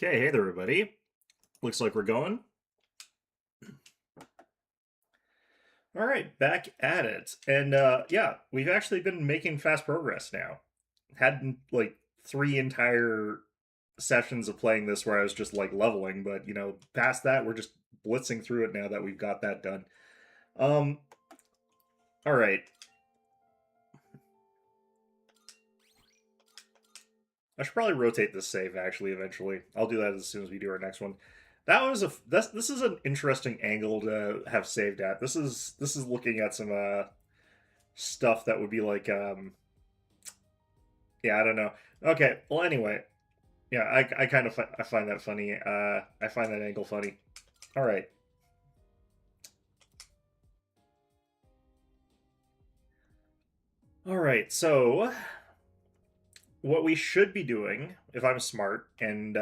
Okay, hey there, everybody. Looks like we're going. All right, back at it. And yeah, we've actually been making fast progress now. Had like 3 entire sessions of playing this where I was just like leveling, but past that, we're just blitzing through it now that we've got that done. Um, all right. I should probably rotate this save actually eventually. I'll do that as soon as we do our next one. That was this is an interesting angle to have saved at. This is looking at some stuff that would be like yeah, I don't know. Okay, well anyway, yeah, I kind of I find that funny. I find that angle funny. All right. All right. So what we should be doing, if I'm smart and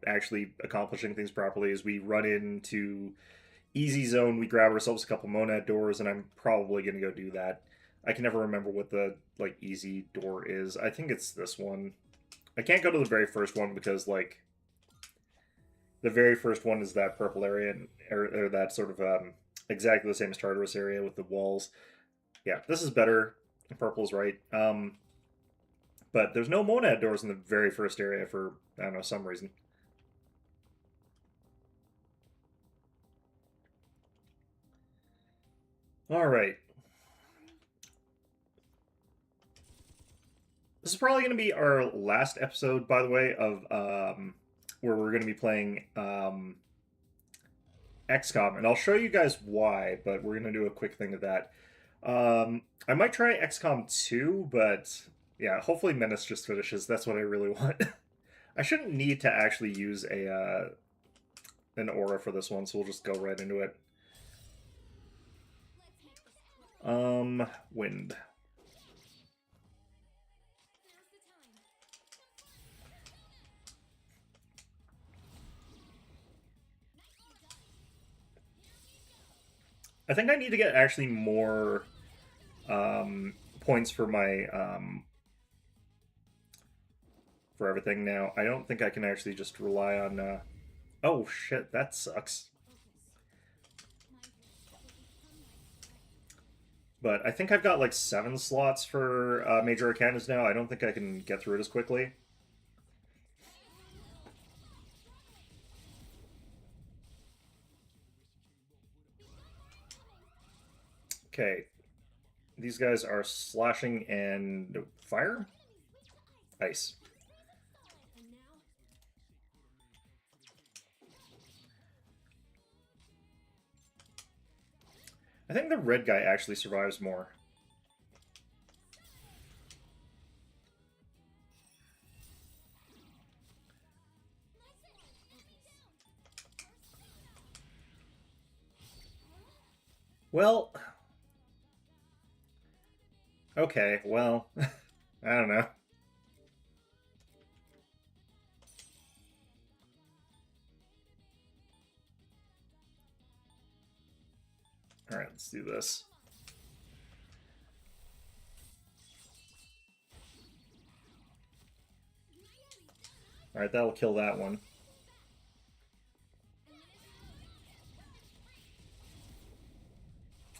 actually accomplishing things properly, is we run into easy zone. We grab ourselves a couple monad doors, and I'm probably gonna go do that. I can never remember what the like easy door is. I think it's this one. I can't go to the very first one because like the very first one is that purple area and or that sort of exactly the same as Tartarus area with the walls. Yeah, this is better. Purple's right. But there's no monad doors in the very first area for I don't know some reason. All right. This is probably going to be our last episode, by the way, of where we're going to be playing XCOM, and I'll show you guys why. But we're going to do a quick thing of that. I might try XCOM 2, but yeah, hopefully Menace just finishes. That's what I really want. I shouldn't need to actually use a an aura for this one, so we'll just go right into it. Wind. I think I need to get actually more points for my for everything now. I don't think I can actually just rely on. Oh shit, that sucks. But I think I've got like 7 slots for Major Arcanas now. I don't think I can get through it as quickly. Okay, these guys are slashing and fire? Ice. I think the red guy actually survives more. Well, okay, well, I don't know. Alright, let's do this. Alright, that'll kill that one.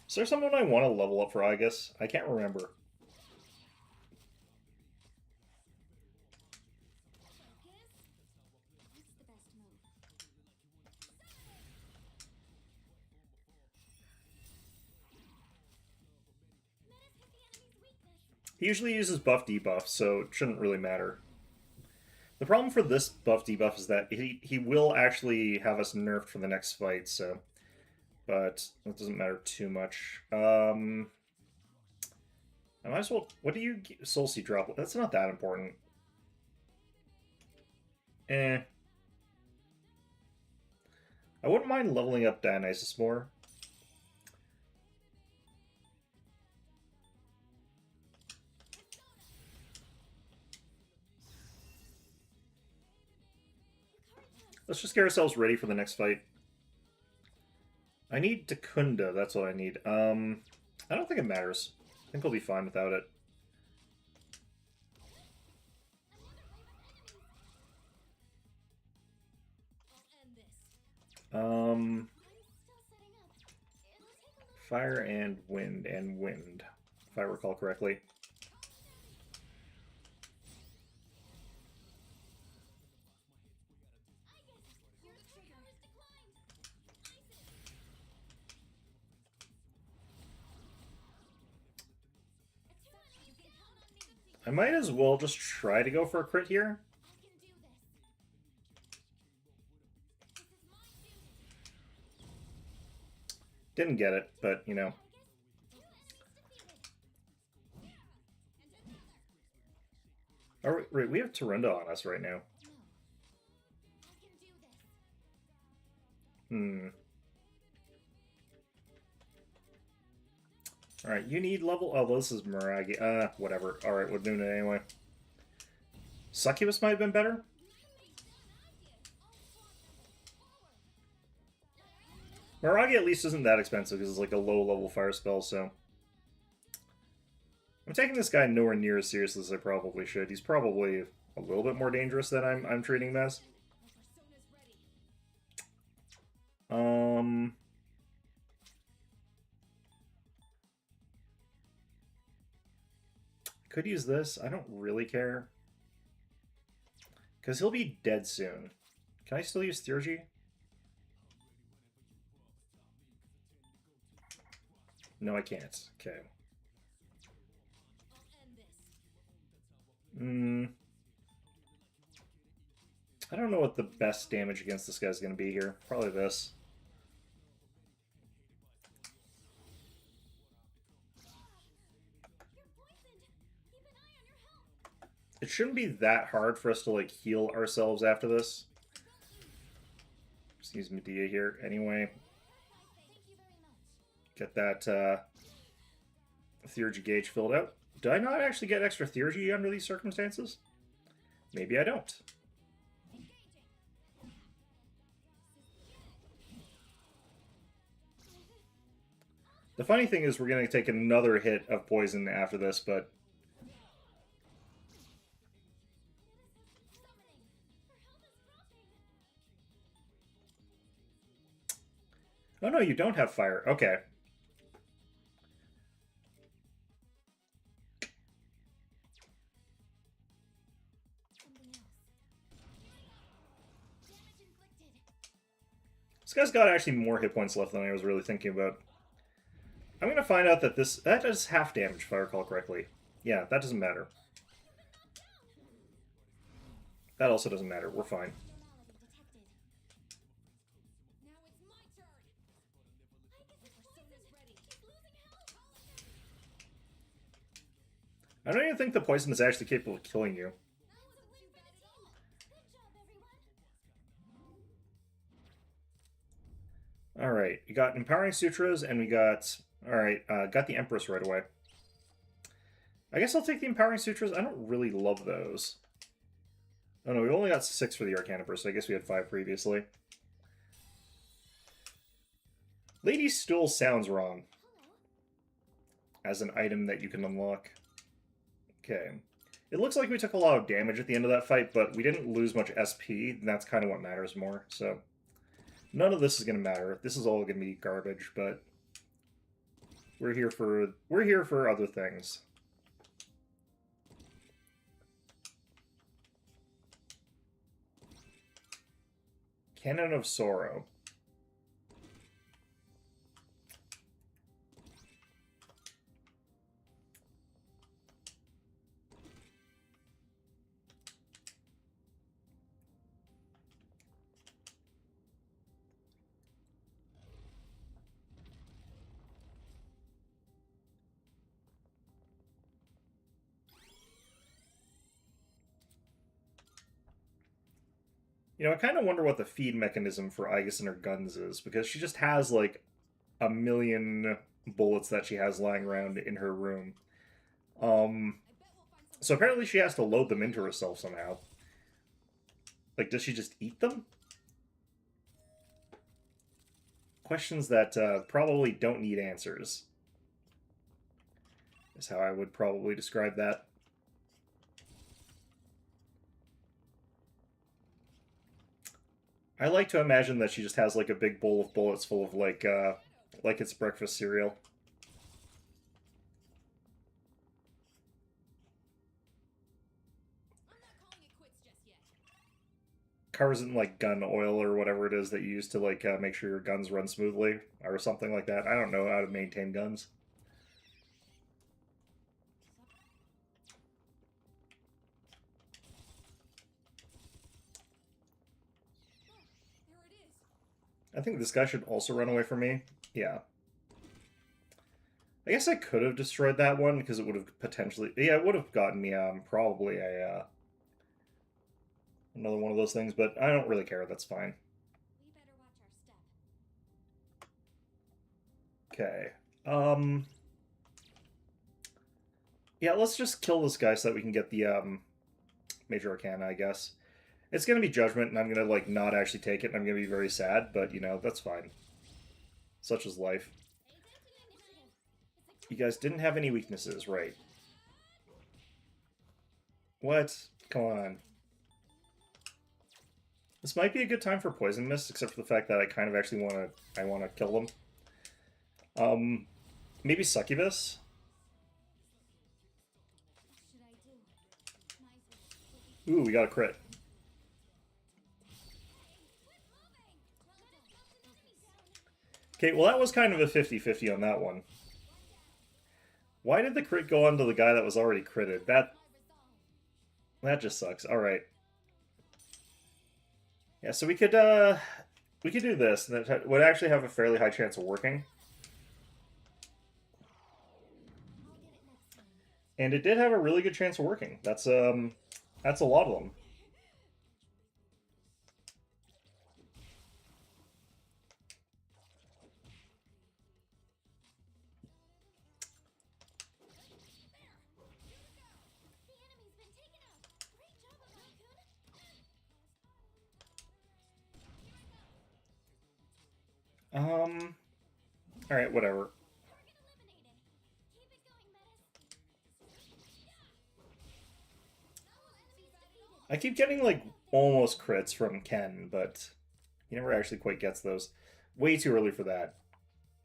Is there someone I want to level up for Aegis? I can't remember. He usually uses buff debuff, so it shouldn't really matter. The problem for this buff debuff is that he will actually have us nerfed for the next fight, so but it doesn't matter too much. I might as well. What do you Soul Seed drop? That's not that important. Eh. I wouldn't mind leveling up Dionysus more. Let's just get ourselves ready for the next fight. I need Takunda, that's what I need. I don't think it matters. I think we'll be fine without it. Um, fire and wind, if I recall correctly. I might as well just try to go for a crit here. Didn't get it, but, you know. Oh, right, we have Torrenda on us right now. Alright, you need level... Oh, this is Miragi. Whatever. Alright, we're doing it anyway. Succubus might have been better. Miragi at least isn't that expensive because it's like a low-level fire spell, so... I'm taking this guy nowhere near as seriously as I probably should. He's probably a little bit more dangerous than I'm treating him as. Could use this. I don't really care. Because he'll be dead soon. Can I still use Theurgy? No, I can't. Okay. I don't know what the best damage against this guy's going to be here. Probably this. It shouldn't be that hard for us to, like, heal ourselves after this. Just use Medea here anyway. Get that Theurgy gauge filled out. Did I not actually get extra Theurgy under these circumstances? Maybe I don't. The funny thing is we're going to take another hit of poison after this, but... Oh no, you don't have fire. Okay. This guy's got actually more hit points left than I was really thinking about. I'm going to find out that that does half damage, if I recall correctly. Yeah, that doesn't matter. That also doesn't matter. We're fine. I don't even think the poison is actually capable of killing you. Alright, we got Empowering Sutras, and we got... Alright, got the Empress right away. I guess I'll take the Empowering Sutras. I don't really love those. Oh no, we only got 6 for the Arcana Burst, so I guess we had 5 previously. Lady Stool sounds wrong. As an item that you can unlock. Okay. It looks like we took a lot of damage at the end of that fight, but we didn't lose much SP, and that's kind of what matters more, so... None of this is going to matter. This is all going to be garbage, but... We're here for other things. Cannon of Sorrow. You know, I kind of wonder what the feed mechanism for Aegis and her guns is, because she just has, like, a million bullets that she has lying around in her room. So apparently she has to load them into herself somehow. Like, does she just eat them? Questions that probably don't need answers. Is how I would probably describe that. I like to imagine that she just has like a big bowl of bullets full of like it's breakfast cereal. Covers in like gun oil or whatever it is that you use to like make sure your guns run smoothly or something like that. I don't know how to maintain guns. I think this guy should also run away from me. Yeah. I guess I could have destroyed that one because it would have potentially... Yeah, it would have gotten me probably a another one of those things, but I don't really care. That's fine. Okay. Yeah, let's just kill this guy so that we can get the Major Arcana, I guess. It's going to be Judgment, and I'm going to, like, not actually take it, and I'm going to be very sad, but, you know, that's fine. Such is life. You guys didn't have any weaknesses, right? What? Come on. This might be a good time for Poison Mist, except for the fact that I kind of actually want to kill them. Maybe Succubus? Ooh, we got a crit. Okay, well that was kind of a 50-50 on that one. Why did the crit go on to the guy that was already critted? That just sucks. Alright. Yeah, so we could do this, and it would actually have a fairly high chance of working. And it did have a really good chance of working. That's a lot of them. Alright, whatever. I keep getting, like, almost crits from Ken, but he never actually quite gets those. Way too early for that.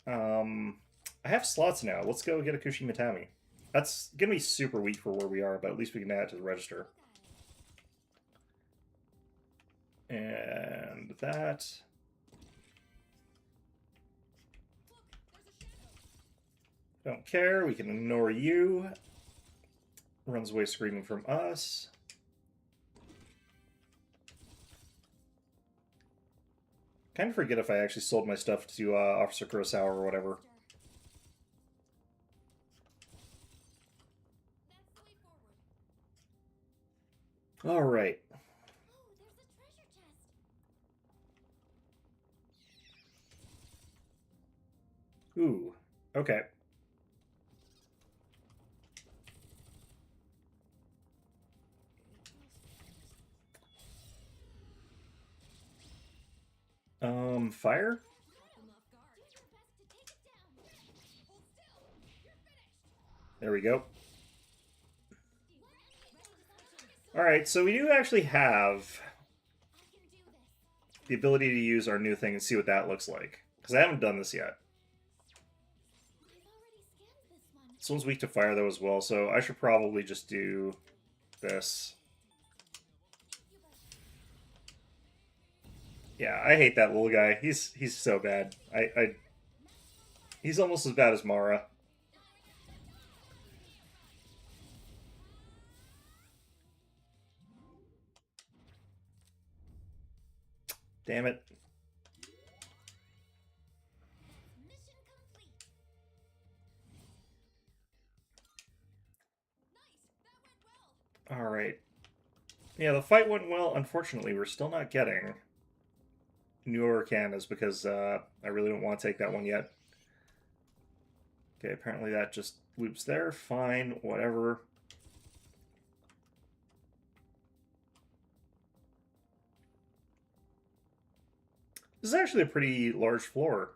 I have slots now. Let's go get a Kushimitami. That's gonna be super weak for where we are, but at least we can add it to the register. And that... Don't care, we can ignore you. Runs away screaming from us. Kind of forget if I actually sold my stuff to Officer Kurosawa or whatever. Alright. Ooh, okay. Fire? There we go. Alright, so we do actually have the ability to use our new thing and see what that looks like. Because I haven't done this yet. This one's weak to fire, though, as well, so I should probably just do this. Yeah, I hate that little guy. He's so bad. He's almost as bad as Mara. Damn it. Alright. Yeah, the fight went well. Unfortunately, we're still not getting newer Arcanas because I really don't want to take that one yet. Okay, apparently that just loops there. Fine, whatever. This is actually a pretty large floor.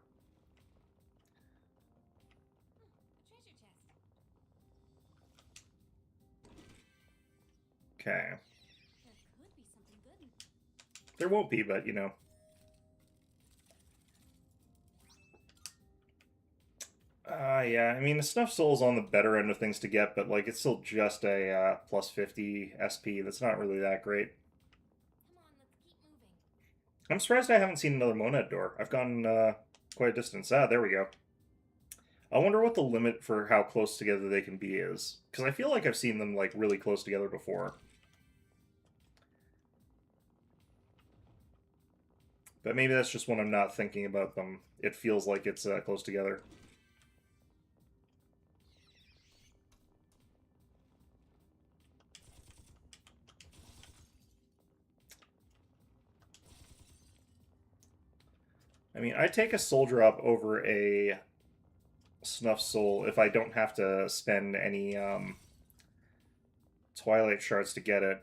Okay. There won't be, but, you know. Yeah, I mean, the Snuff Soul's on the better end of things to get, but, like, it's still just a plus 50 SP. That's not really that great. I'm surprised I haven't seen another Monad door. I've gone quite a distance. Ah, there we go. I wonder what the limit for how close together they can be is. Because I feel like I've seen them, like, really close together before. But maybe that's just when I'm not thinking about them. It feels like it's close together. I mean, I take a Soul Drop over a Snuff Soul if I don't have to spend any Twilight Shards to get it.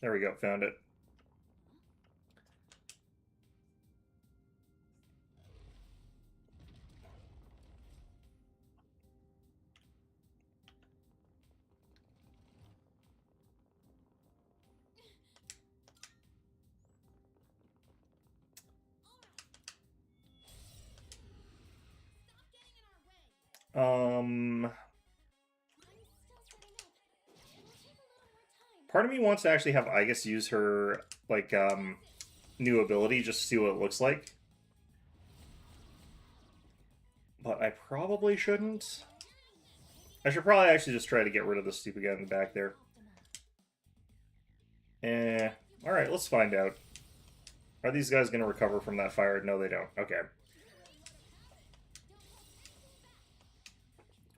There we go, found it. Part of me wants to actually have Aegis use her, like, new ability just to see what it looks like. But I probably shouldn't. I should probably actually just try to get rid of the stupid guy in the back there. Alright, let's find out. Are these guys going to recover from that fire? No, they don't. Okay.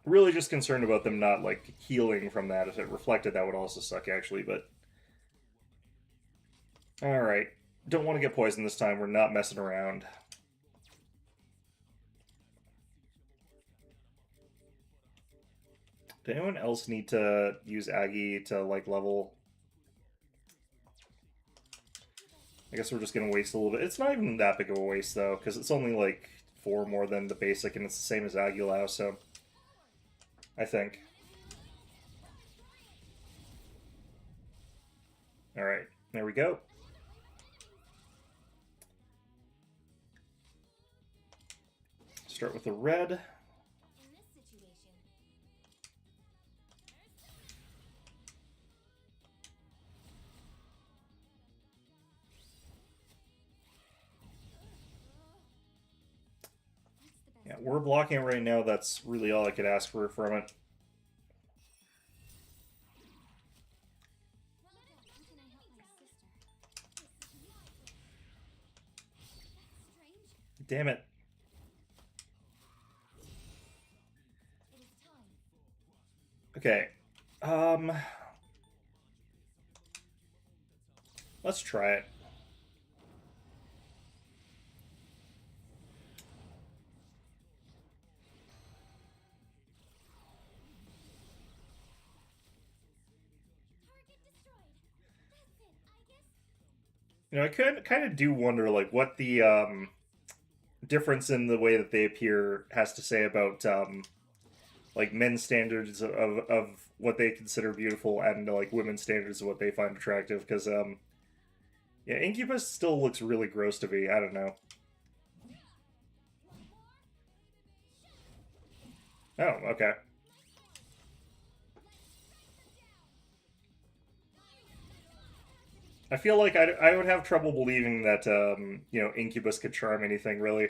Really just concerned about them not, like, healing from that. If it reflected, that would also suck, actually, but... Alright. Don't want to get poisoned this time. We're not messing around. Did anyone else need to use Aggie to, like, level? I guess we're just going to waste a little bit. It's not even that big of a waste, though, because it's only, like, 4 more than the basic, and it's the same as Aguilao, so... I think. Alright, there we go. Start with the red. Yeah, we're blocking it right now. That's really all I could ask for from it. Damn it. Okay. Let's try it. You know, I could kind of do wonder, like, what the difference in the way that they appear has to say about like men's standards of what they consider beautiful and like women's standards of what they find attractive. Because yeah, Incubus still looks really gross to me. I don't know. Oh, okay. I feel like I would have trouble believing that you know, Incubus could charm anything really.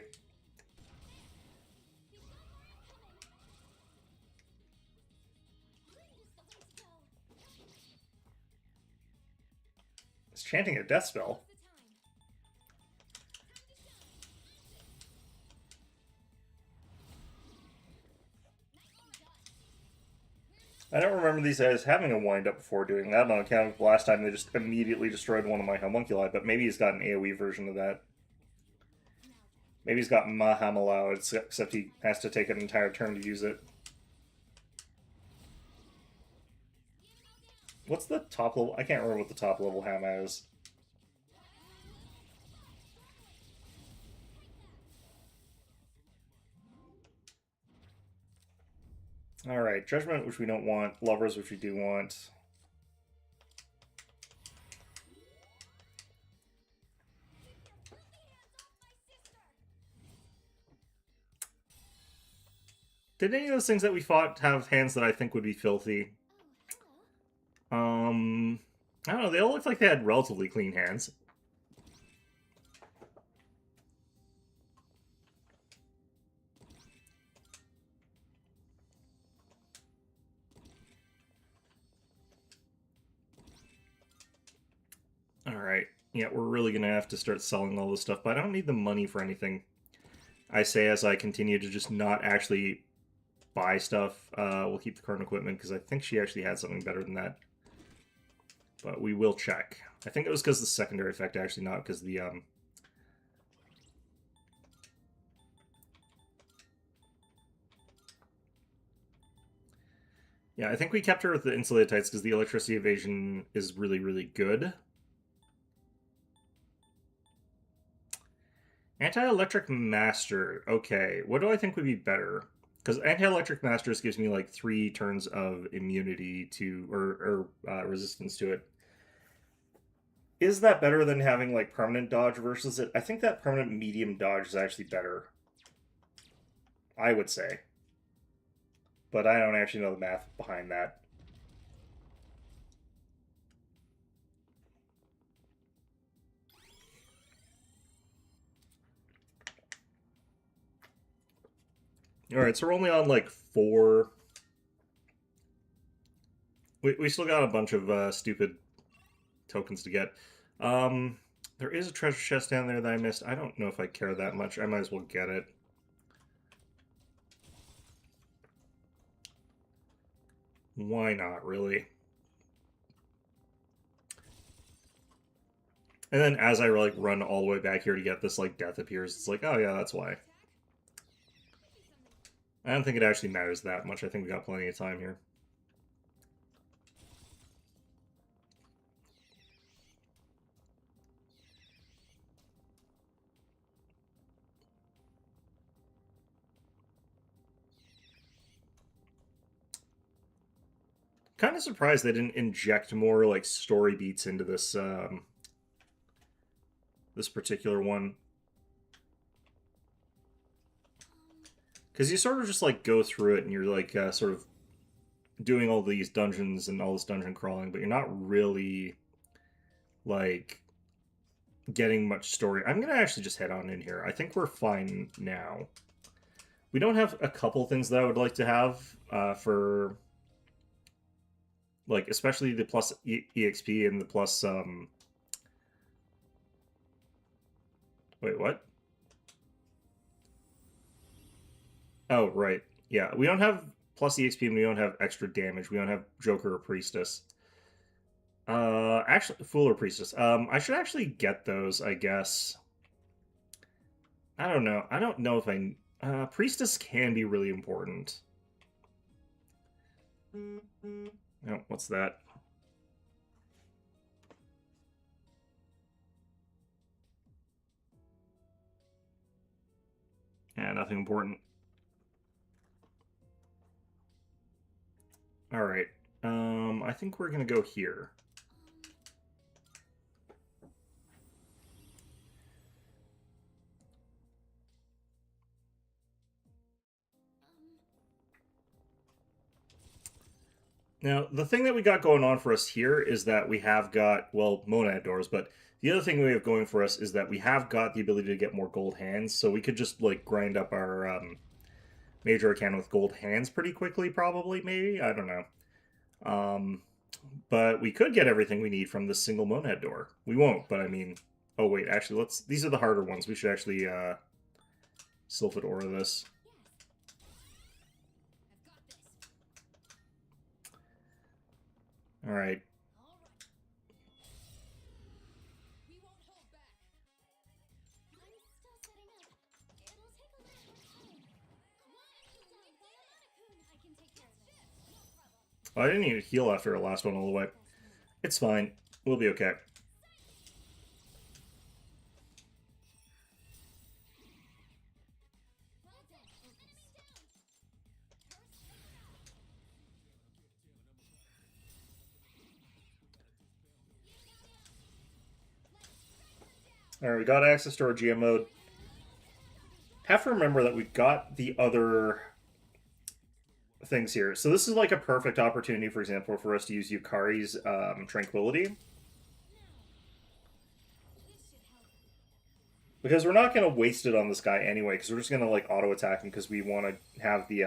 It's chanting a death spell. I don't remember these guys having a wind up before doing that on account of the last time they just immediately destroyed one of my homunculi, but maybe he's got an AoE version of that. Maybe he's got Mahamalao, except he has to take an entire turn to use it. What's the top level? I can't remember what the top level Hama is. Alright, Judgment, which we don't want. Lovers, which we do want. Did any of those things that we fought have hands that I think would be filthy? I don't know. They all looked like they had relatively clean hands. Alright. Yeah, we're really going to have to start selling all this stuff, but I don't need the money for anything. I say as I continue to just not actually buy stuff. We'll keep the current equipment because I think she actually had something better than that. But we will check. I think it was because the secondary effect, actually, not because the... Yeah, I think we kept her with the insulated tights because the electricity evasion is really, really good. Anti-electric master. Okay, what do I think would be better? Because anti-electric masters gives me like 3 turns of immunity to or resistance to it. Is that better than having like permanent dodge versus it? I think that permanent medium dodge is actually better. I would say. But I don't actually know the math behind that. Alright, so we're only on like 4. We still got a bunch of stupid tokens to get. There is a treasure chest down there that I missed. I don't know if I care that much. I might as well get it. Why not, really? And then as I like run all the way back here to get this, like, death appears, it's like, oh yeah, that's why. I don't think it actually matters that much. I think we got plenty of time here. Kind of surprised they didn't inject more like story beats into this this particular one, because you sort of just like go through it and you're like sort of doing all these dungeons and all this dungeon crawling, but you're not really like getting much story. I'm gonna actually just head on in here. I think we're fine now. We don't have a couple things that I would like to have for like especially the plus EXP and the plus wait, what? Oh, right. Yeah, we don't have plus EXP and we don't have extra damage. We don't have Joker or Priestess. Actually, Fool or Priestess. I should actually get those, I guess. I don't know. I don't know if I... Priestess can be really important. Oh, what's that? Yeah, nothing important. Alright. I think we're gonna go here. Now, the thing that we got going on for us here is that we have got, well, monad doors, but the other thing we have going for us is that we have got the ability to get more gold hands, so we could just, like, grind up our major arcana with gold hands pretty quickly, probably, maybe? I don't know. But we could get everything we need from this single monad door. We won't, but I mean... Oh, wait, actually, let's... These are the harder ones. We should actually, Sylphid Aura this. Alright. Oh, I didn't even heal after the last one all the way. It's fine. We'll be okay. Alright, we got access to our GM mode. Have to remember that we got the other things here. So this is like a perfect opportunity, for example, for us to use Yukari's Tranquility. Because we're not going to waste it on this guy anyway, because we're just going to like auto-attack him because we want to have the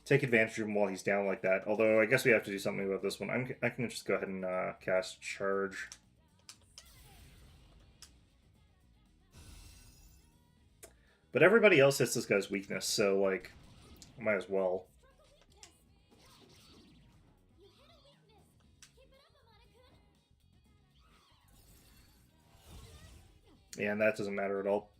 take advantage of him while he's down like that. Although I guess we have to do something about this one. I can just go ahead and cast Charge. But everybody else hits this guy's weakness, so like, I might as well. Yeah, and that doesn't matter at all.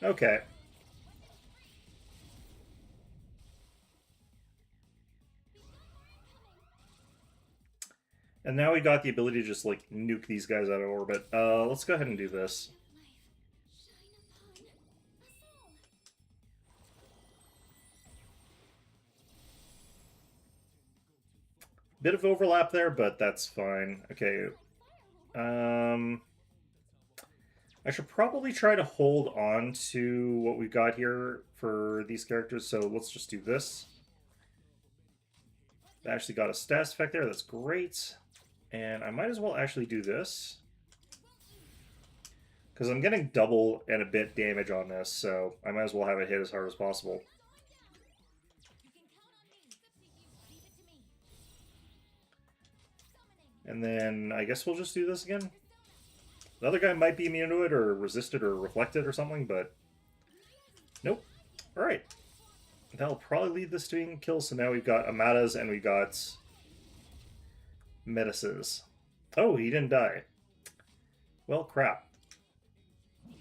Okay. And now we got the ability to just, like, nuke these guys out of orbit. Let's go ahead and do this. Bit of overlap there, but that's fine. Okay. I should probably try to hold on to what we've got here for these characters, so let's just do this. Actually got a status effect there, that's great. And I might as well actually do this. Because I'm getting double and a bit damage on this, so I might as well have it hit as hard as possible. And then I guess we'll just do this again. The other guy might be immune to it, or resist it, or reflect it, or something, but... Nope. Alright. That'll probably lead this to being kills, so now we've got Amadas and we got... Medices. Oh, he didn't die. Well, crap.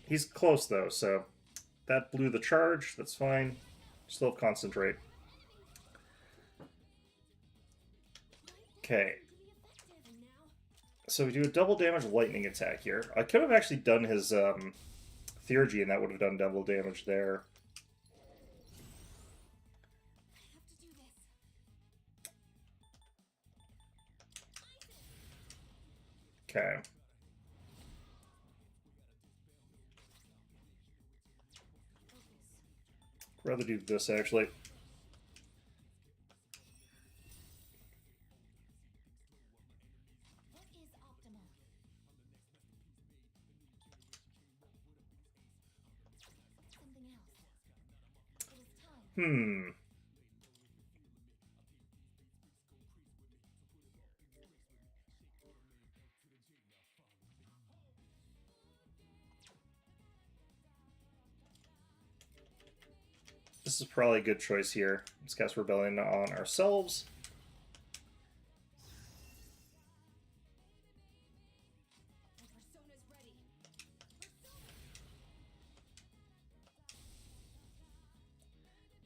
He's close, though, so... That blew the charge, that's fine. Still have Concentrate. Okay. So we do a double damage lightning attack here. I could have actually done his Theurgy, and that would have done double damage there. Okay. I'd rather do this, actually. This is probably a good choice here. Let's cast Rebellion on ourselves.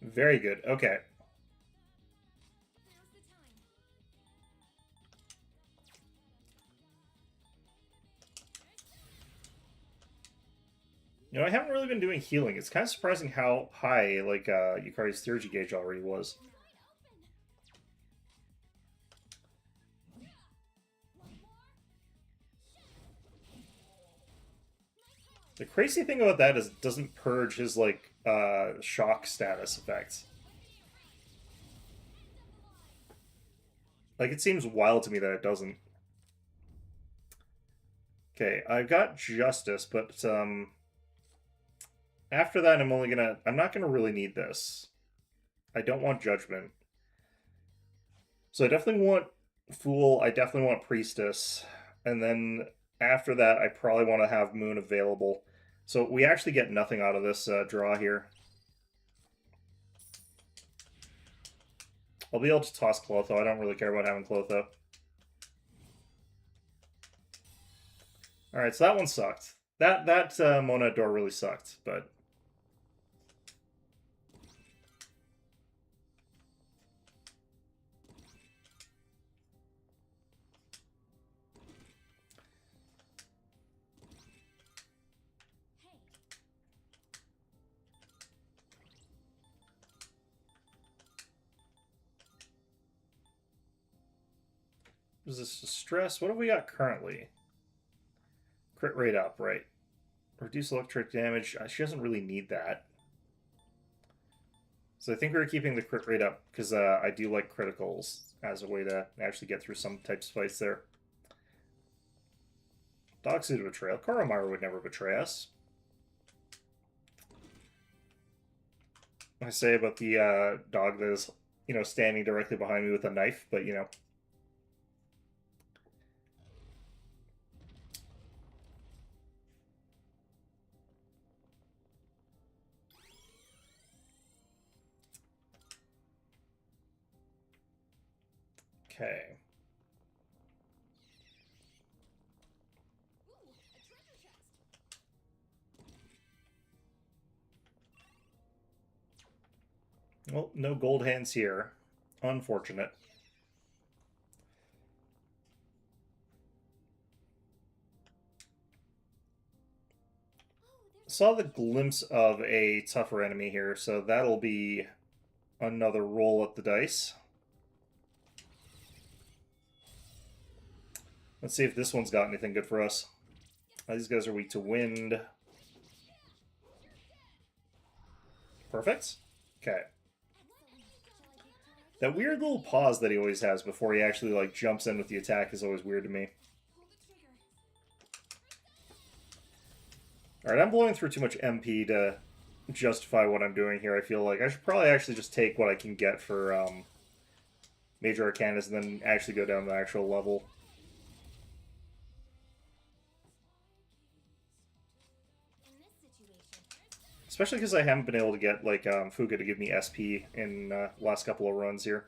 Very good. Okay. You know, I haven't really been doing healing. It's kind of surprising how high, like, Yukari's Theurgy gauge already was. The crazy thing about that is it doesn't purge his, like, shock status effects. Like, it seems wild to me that it doesn't. Okay, I've got Justice, but, after that, I'm not gonna really need this. I don't want Judgment. So I definitely want Fool, I definitely want Priestess, and then after that, I probably want to have Moon available. So we actually get nothing out of this draw here. I'll be able to toss Clotho. I don't really care about having Clotho. Alright, so that one sucked. That Mona door really sucked, but... Is this stress? What have we got currently? Crit rate up, right? Reduce electric damage. She doesn't really need that. So I think we're keeping the crit rate up because I do like criticals as a way to actually get through some types of fights there. Dog's due to betrayal. Koromaru would never betray us. I say about the dog that is, standing directly behind me with a knife, but, Okay. Well, no gold hands here. Unfortunate. Saw the glimpse of a tougher enemy here, so that'll be another roll at the dice. Let's see if this one's got anything good for us. These guys are weak to wind. Perfect. Okay. That weird little pause that he always has before he actually, like, jumps in with the attack is always weird to me. Alright, I'm blowing through too much MP to justify what I'm doing here, I feel like. I should probably actually just take what I can get for Major Arcanas and then actually go down the actual level. Especially because I haven't been able to get, like, Fuga to give me SP in the last couple of runs here.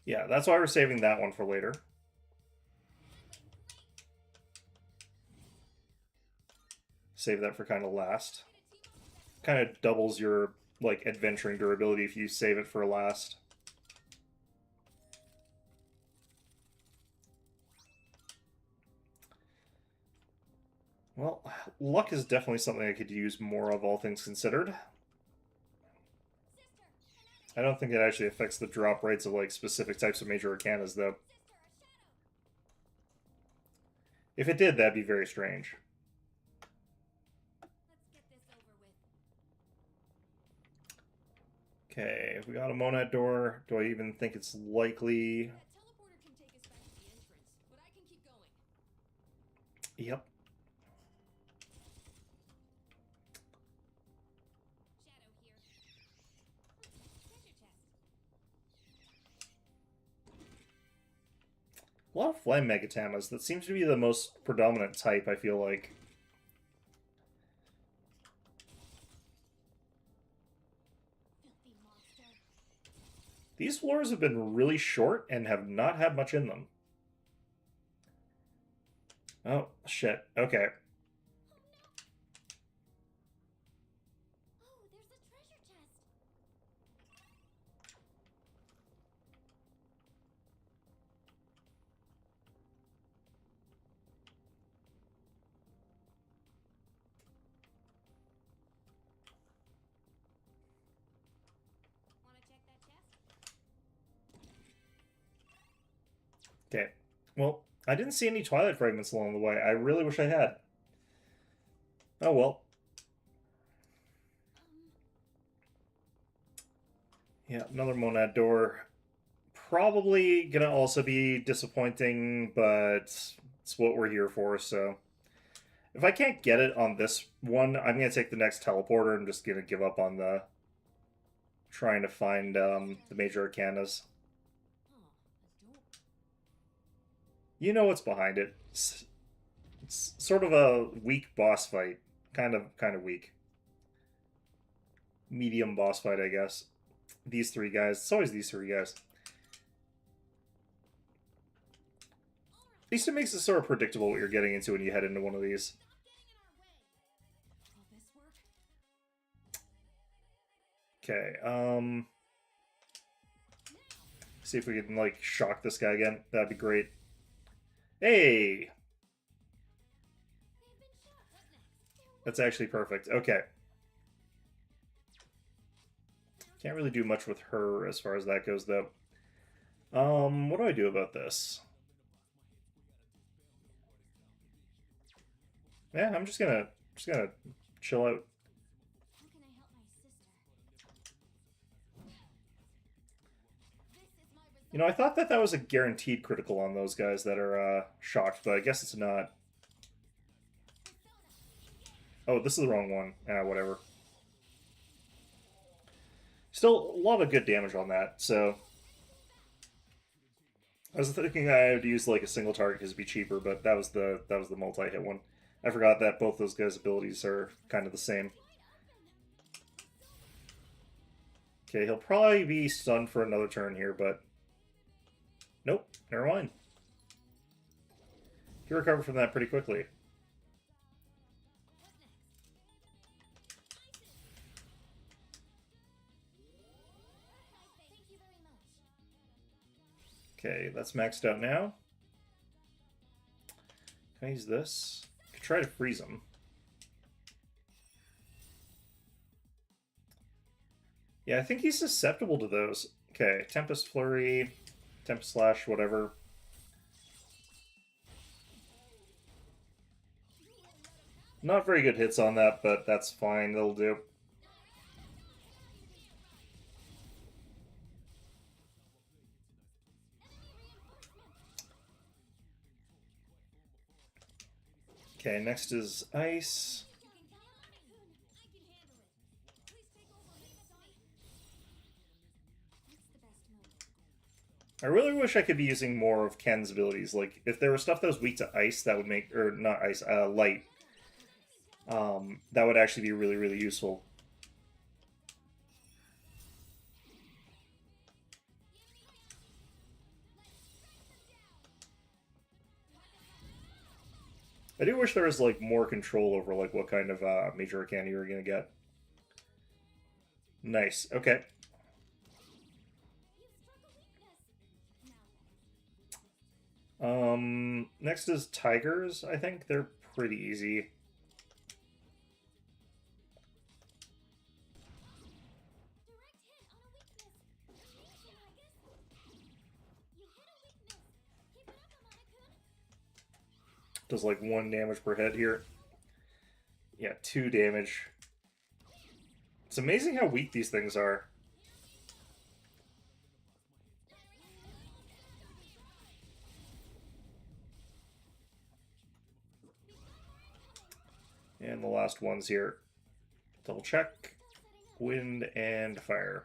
Yeah, that's why we're saving that one for later. Save that for kind of last. Kind of doubles your, like, adventuring durability if you save it for last. Well, luck is definitely something I could use more of, all things considered. I don't think it actually affects the drop rates of, like, specific types of Major Arcanas, though. If it did, that'd be very strange. Okay, we got a Monad door. Do I even think it's likely? Yep. A lot of Flame Megatamas. That seems to be the most predominant type, I feel like. These floors have been really short and have not had much in them. Oh, shit. Okay. Okay. Well, I didn't see any Twilight Fragments along the way. I really wish I had. Oh well. Yeah, another Monad door. Probably gonna also be disappointing, but it's what we're here for, so... If I can't get it on this one, I'm gonna take the next teleporter and just gonna give up on the... trying to find the Major Arcanas. You know what's behind it. It's sort of a weak boss fight. Kind of weak. Medium boss fight, I guess. These three guys. It's always these three guys. At least it makes it sort of predictable what you're getting into when you head into one of these. Okay, see if we can, like, shock this guy again. That'd be great. Hey! That's actually perfect. Okay. Can't really do much with her as far as that goes, though. What do I do about this? Yeah, I'm just gonna chill out. You know, I thought that was a guaranteed critical on those guys that are shocked, but I guess it's not. Oh, this is the wrong one. Whatever. Still, a lot of good damage on that, so... I was thinking I would use like a single target because it'd be cheaper, but that was the multi-hit one. I forgot that both those guys' abilities are kind of the same. Okay, he'll probably be stunned for another turn here, but... Nope, never mind. He recovered from that pretty quickly. Okay, that's maxed out now. Can I use this? I could try to freeze him. Yeah, I think he's susceptible to those. Okay, Tempest Flurry, Tempest Slash, whatever. Not very good hits on that, but that's fine. That'll do. Okay, next is Ice. I really wish I could be using more of Ken's abilities. Like, if there was stuff that was weak to Ice, that would make... Or, not Ice, Light. That would actually be really, really useful. I do wish there was, like, more control over, like, what kind of Major Arcana you were going to get. Nice. Okay. Next is Tigers, I think. They're pretty easy. Does like 1 damage per head here. Yeah, 2 damage. It's amazing how weak these things are. And the last ones here. Double check. Wind and fire.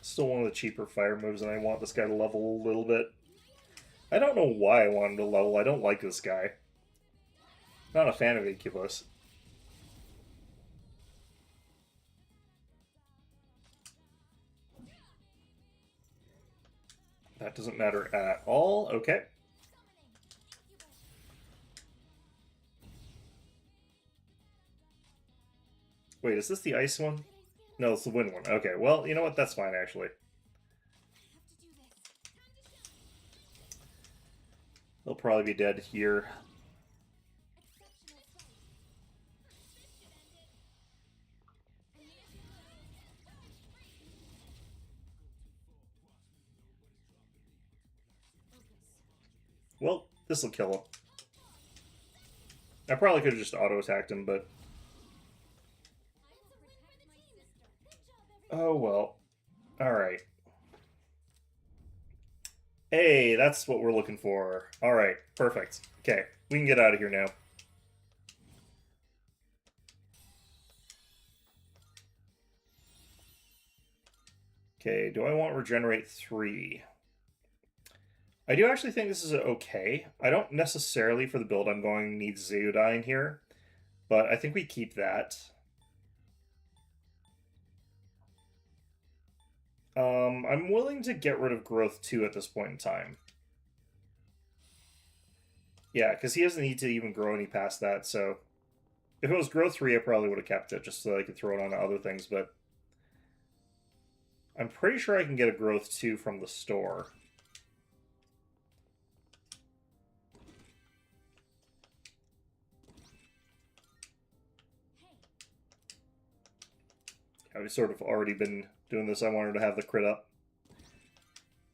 Still one of the cheaper fire moves, and I want this guy to level a little bit. I don't know why I want him to level. I don't like this guy. Not a fan of Incubus. That doesn't matter at all. Okay. Wait, is this the ice one? No, it's the wind one. Okay, well, you know what? That's fine, actually. They'll probably be dead here. Well, this will kill him. I probably could have just auto-attacked him, but... Oh, well. Alright. Hey, that's what we're looking for. Alright, perfect. Okay, we can get out of here now. Okay, do I want Regenerate 3? I do actually think this is okay. I don't necessarily, for the build I'm going, need Zeodyne here, but I think we keep that. I'm willing to get rid of growth 2 at this point in time. Yeah, because he doesn't need to even grow any past that, so... If it was growth 3, I probably would have kept it, just so I could throw it on other things, but... I'm pretty sure I can get a growth 2 from the store. I've sort of already been doing this. I wanted to have the crit up.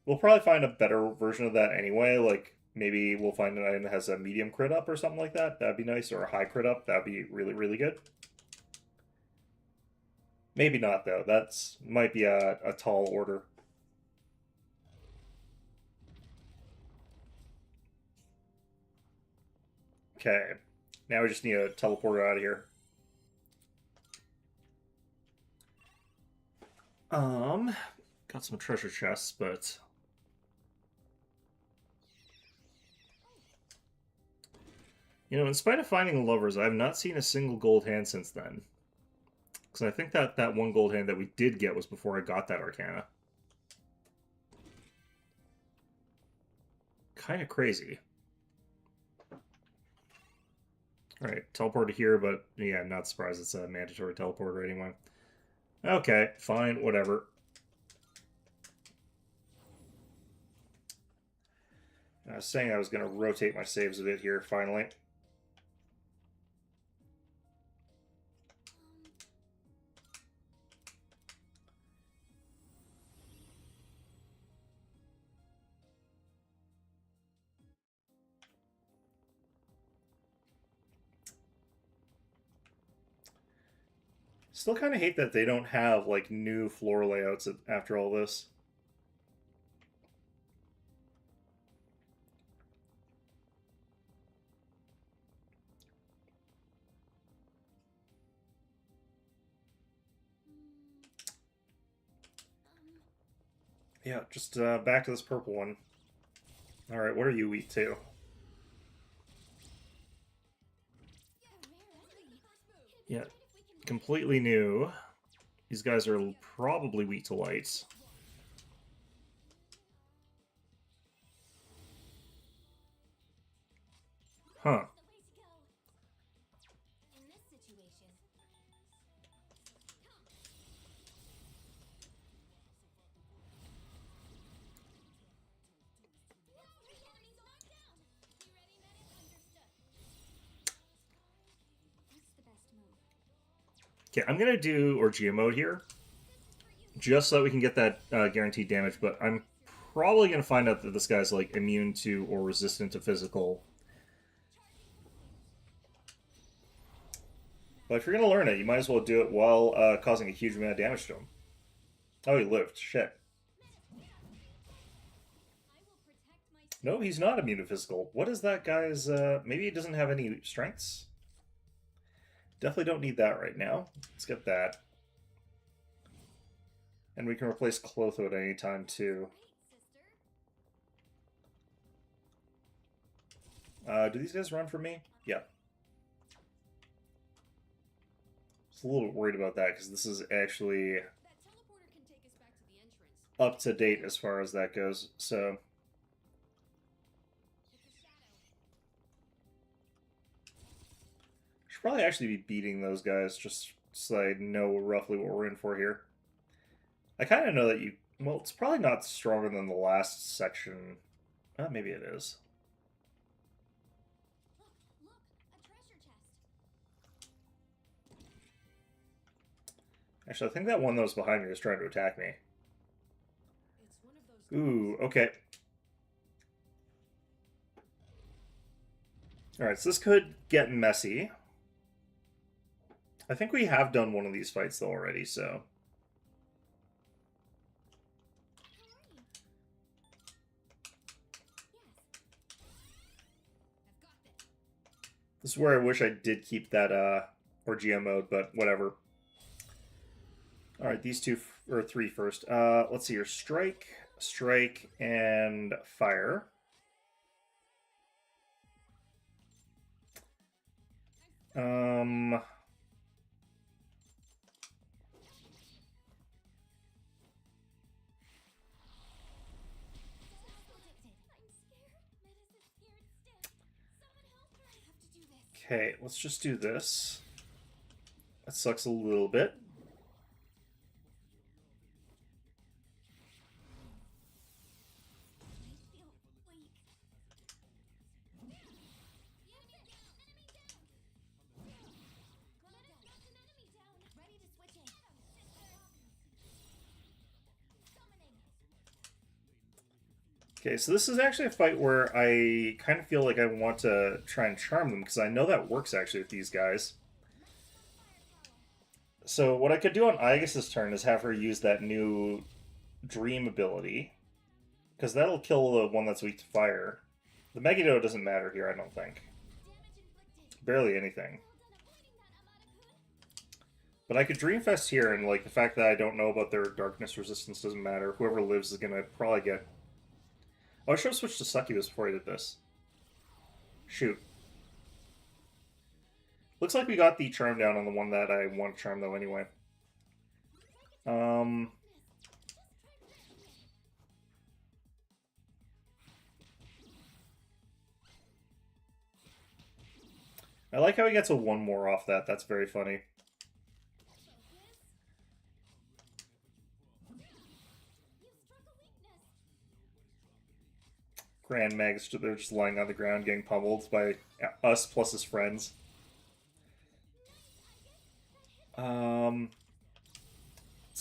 We'll probably find a better version of that anyway. Like, maybe we'll find an item that has a medium crit up or something like that. That'd be nice. Or a high crit up. That'd be really, really good. Maybe not, though. That's might be a tall order. Okay. Now we just need a teleporter out of here. Got some treasure chests, but... You know, in spite of finding the lovers, I have not seen a single gold hand since then. Because I think that one gold hand that we did get was before I got that Arcana. Kind of crazy. Alright, teleporter here, but yeah, I'm not surprised it's a mandatory teleporter anyway. Okay, fine, whatever. I was saying I was going to rotate my saves a bit here, finally. Still kind of hate that they don't have, like, new floor layouts after all this. Yeah, just back to this purple one. Alright, what are you weak to? Yeah, completely new. These guys are probably weak to lights. Huh. Okay, I'm going to do Orgia mode here, just so that we can get that guaranteed damage, but I'm probably going to find out that this guy's like immune to or resistant to physical. But if you're going to learn it, you might as well do it while causing a huge amount of damage to him. Oh, he lived. Shit. No, he's not immune to physical. What is that guy's... maybe he doesn't have any strengths? Definitely don't need that right now. Let's get that. And we can replace Clotho at any time, too. Do these guys run for me? Yeah. Just a little bit worried about that, because this is actually up to date as far as that goes, so... Should probably actually be beating those guys, just so I know roughly what we're in for here. I kind of know that you... Well, it's probably not stronger than the last section. Maybe it is. Actually, I think that one that was behind me was trying to attack me. Ooh, okay. Alright, so this could get messy. I think we have done one of these fights, though, already, so... This is where I wish I did keep that Orgia mode, but whatever. Alright, these two, or three first. Let's see here. Strike, strike, and fire. Okay, let's just do this. That sucks a little bit. Okay, so this is actually a fight where I kind of feel like I want to try and charm them, because I know that works actually with these guys. So what I could do on Aegis' turn is have her use that new Dream ability, because that'll kill the one that's weak to fire. The Megiddo doesn't matter here, I don't think. Barely anything. But I could Dreamfest here, and like the fact that I don't know about their darkness resistance doesn't matter. Whoever lives is gonna probably get... Oh, I should have switched to Succubus before I did this. Shoot. Looks like we got the charm down on the one that I want to charm, though, anyway. I like how he gets a one more off that. That's very funny. Grand Mags, they're just lying on the ground getting pummeled by us plus his friends. Let's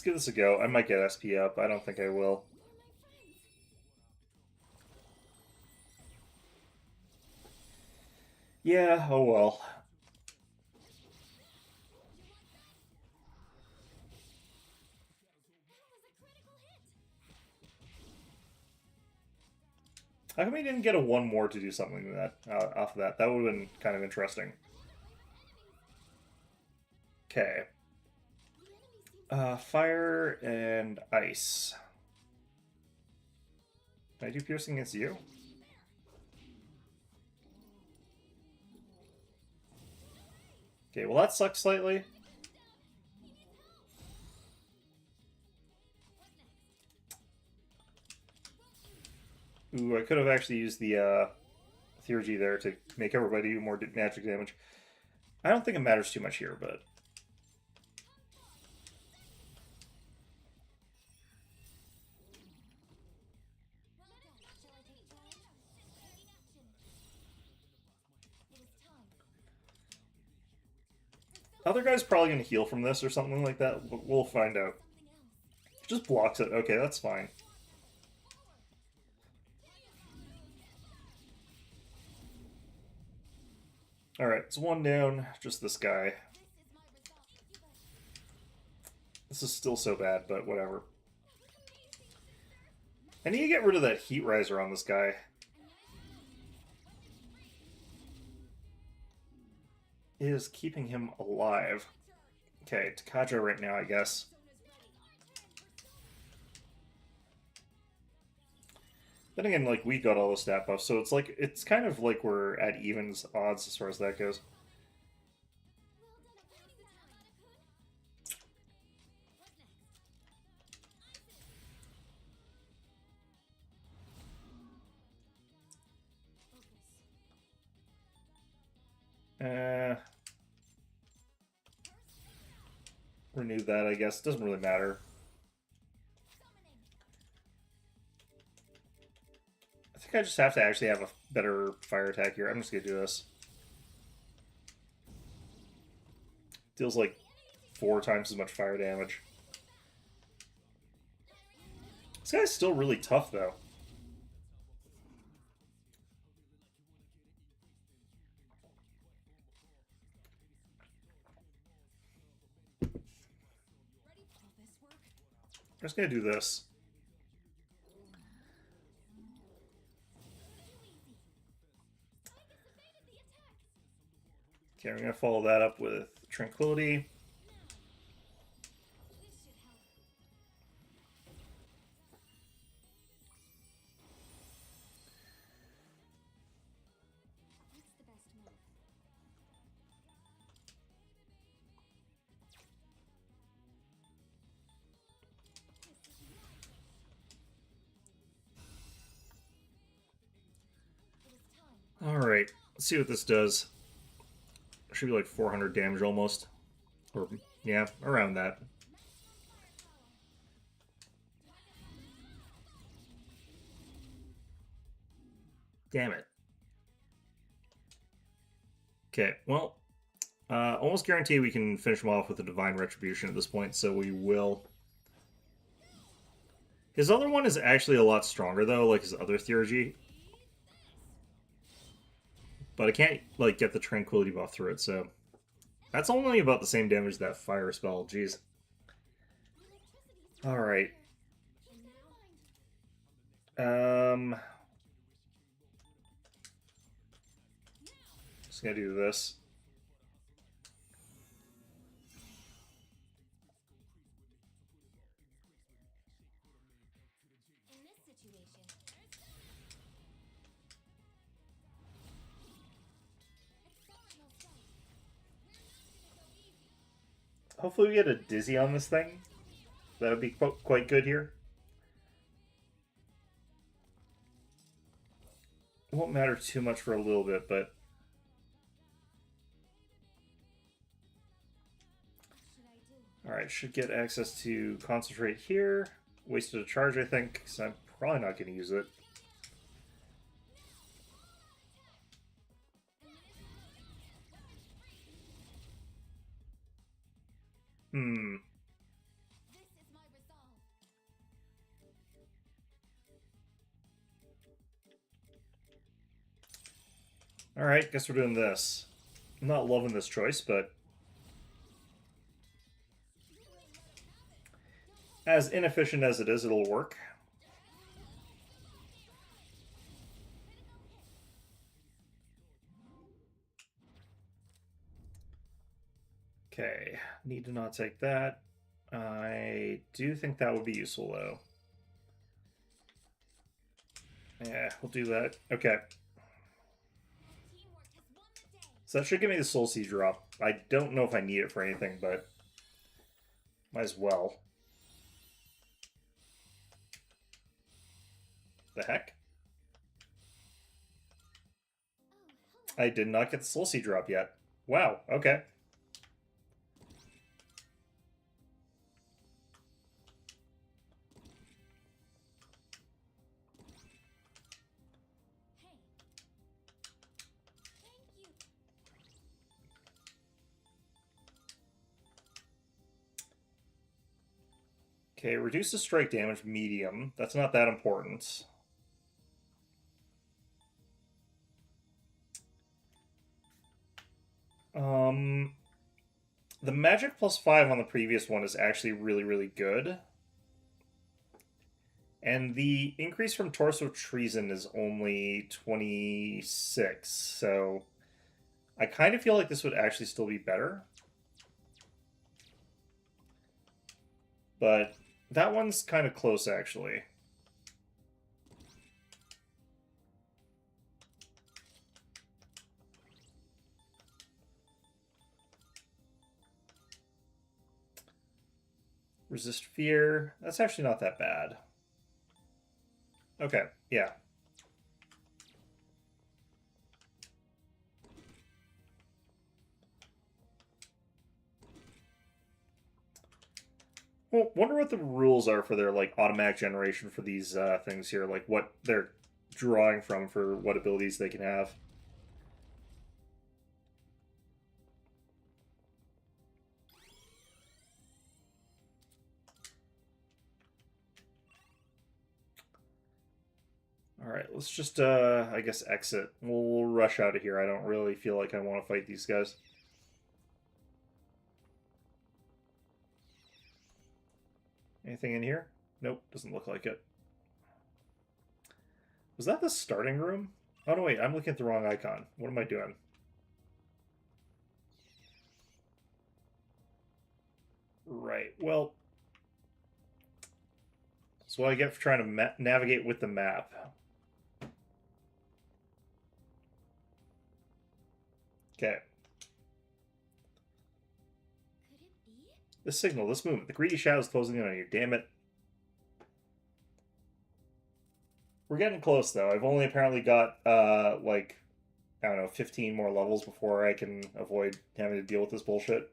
give this a go. I might get SP up. I don't think I will. Yeah, oh well. How come he didn't get a one more to do something like that off of that? That would have been kind of interesting. Okay. Fire and ice. Can I do piercing against you? Okay, well that sucks slightly. Ooh, I could have actually used the Theurgy there to make everybody do more magic damage. I don't think it matters too much here, but... Other guy's probably going to heal from this or something like that. We'll find out. Just blocks it. Okay, that's fine. Alright, it's one down. Just this guy. This is still so bad, but whatever. I need to get rid of that Heat Riser on this guy. It is keeping him alive. Okay, Takaja right now, I guess. Then again, like, we got all the stat buffs, so it's like, it's kind of like we're at evens odds as far as that goes. Renew that, I guess. Doesn't really matter. I think I just have to actually have a better fire attack here. I'm just gonna do this. Deals like 4 times as much fire damage. This guy's still really tough, though. I'm just gonna do this. Okay, we're gonna follow that up with Tranquility. Alright, let's see what this does. Should be like 400 damage almost. Or, yeah, around that. Damn it. Okay, well, almost guarantee we can finish him off with a Divine Retribution at this point, so we will. His other one is actually a lot stronger, though, like his other Theurgy. But I can't, like, get the Tranquility buff through it, so... That's only about the same damage as that Fire spell, jeez. Alright. Just gonna do this. Hopefully we get a Dizzy on this thing. That would be quite good here. It won't matter too much for a little bit, but... Alright, should get access to Concentrate here. Wasted a charge, I think, because I'm probably not going to use it. Alright, guess we're doing this. I'm not loving this choice, but... As inefficient as it is, it'll work. Okay, need to not take that. I do think that would be useful, though. Yeah, we'll do that. Okay. So that should give me the Soul Seed drop. I don't know if I need it for anything, but might as well. The heck? I did not get the Soul Seed drop yet. Wow, okay. Okay, reduce the strike damage medium. That's not that important. The magic +5 on the previous one is actually really, really good. And the increase from Torso Treason is only 26, so I kind of feel like this would actually still be better. But that one's kind of close, actually. Resist Fear. That's actually not that bad. Okay, yeah. Well, wonder what the rules are for their, like, automatic generation for these things here. Like, what they're drawing from for what abilities they can have. Alright, let's just, I guess, exit. We'll rush out of here. I don't really feel like I want to fight these guys. Anything in here? Nope, doesn't look like it. Was that the starting room? Oh, no, wait, I'm looking at the wrong icon. What am I doing? Right, well... That's what I get for trying to navigate with the map. Okay. This signal, this movement. The greedy shadow's closing in on you. Damn it. We're getting close, though. I've only apparently got, like, I don't know, 15 more levels before I can avoid having to deal with this bullshit.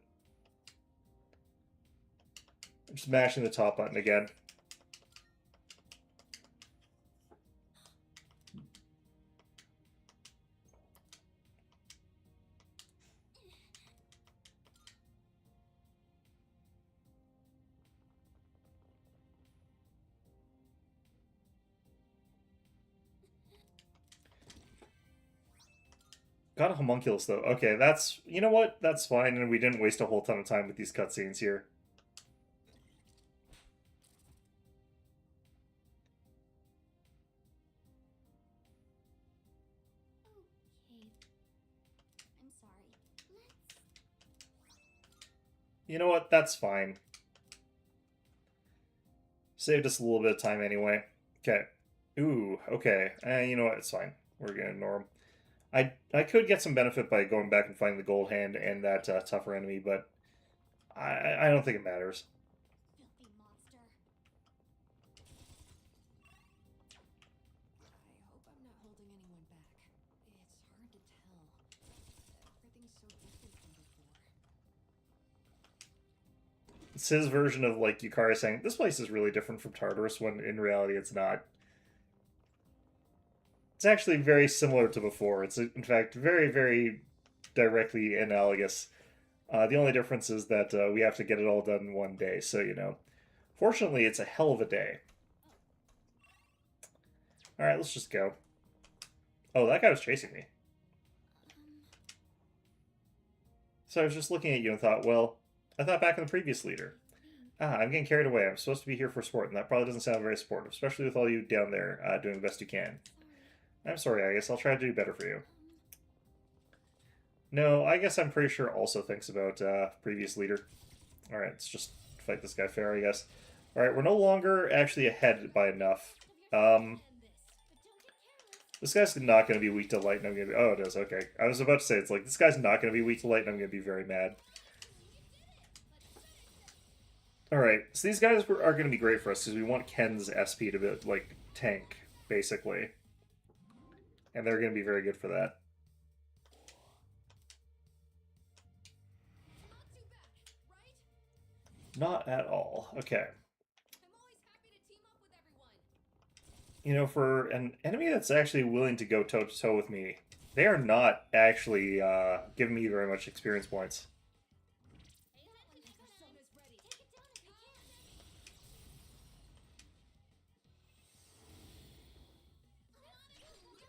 I'm just mashing the top button again. Got a homunculus, though. Okay, that's... You know what? That's fine, and we didn't waste a whole ton of time with these cutscenes here. You know what? That's fine. Saved us a little bit of time anyway. Okay. Ooh, okay. You know what? It's fine. We're gonna ignore him. I could get some benefit by going back and finding the gold hand and that tougher enemy, but I don't think it matters. It's his version of like Yukari saying, "This place is really different from Tartarus," when in reality it's not. It's actually very similar to before. It's in fact very, very directly analogous. The only difference is that we have to get it all done in one day, so you know. Fortunately, it's a hell of a day. Alright, let's just go. Oh, that guy was chasing me. So I was just looking at you and thought, well, I thought back on the previous leader. Ah, I'm getting carried away. I'm supposed to be here for sport, and that probably doesn't sound very supportive, especially with all you down there doing the best you can. I'm sorry, I guess I'll try to do better for you. No, I guess I'm pretty sure also thinks about previous leader. Alright, let's just fight this guy fair, I guess. Alright, we're no longer actually ahead by enough. This guy's not going to be weak to light, and I'm going to be... Oh, it is, okay. I was about to say, it's like, this guy's not going to be weak to light, and I'm going to be very mad. Alright, so these guys are going to be great for us, because we want Ken's SP to be, like, tank, basically. And they're going to be very good for that. Not at all. Okay. You know, for an enemy that's actually willing to go toe-to-toe with me, they are not actually giving me very much experience points.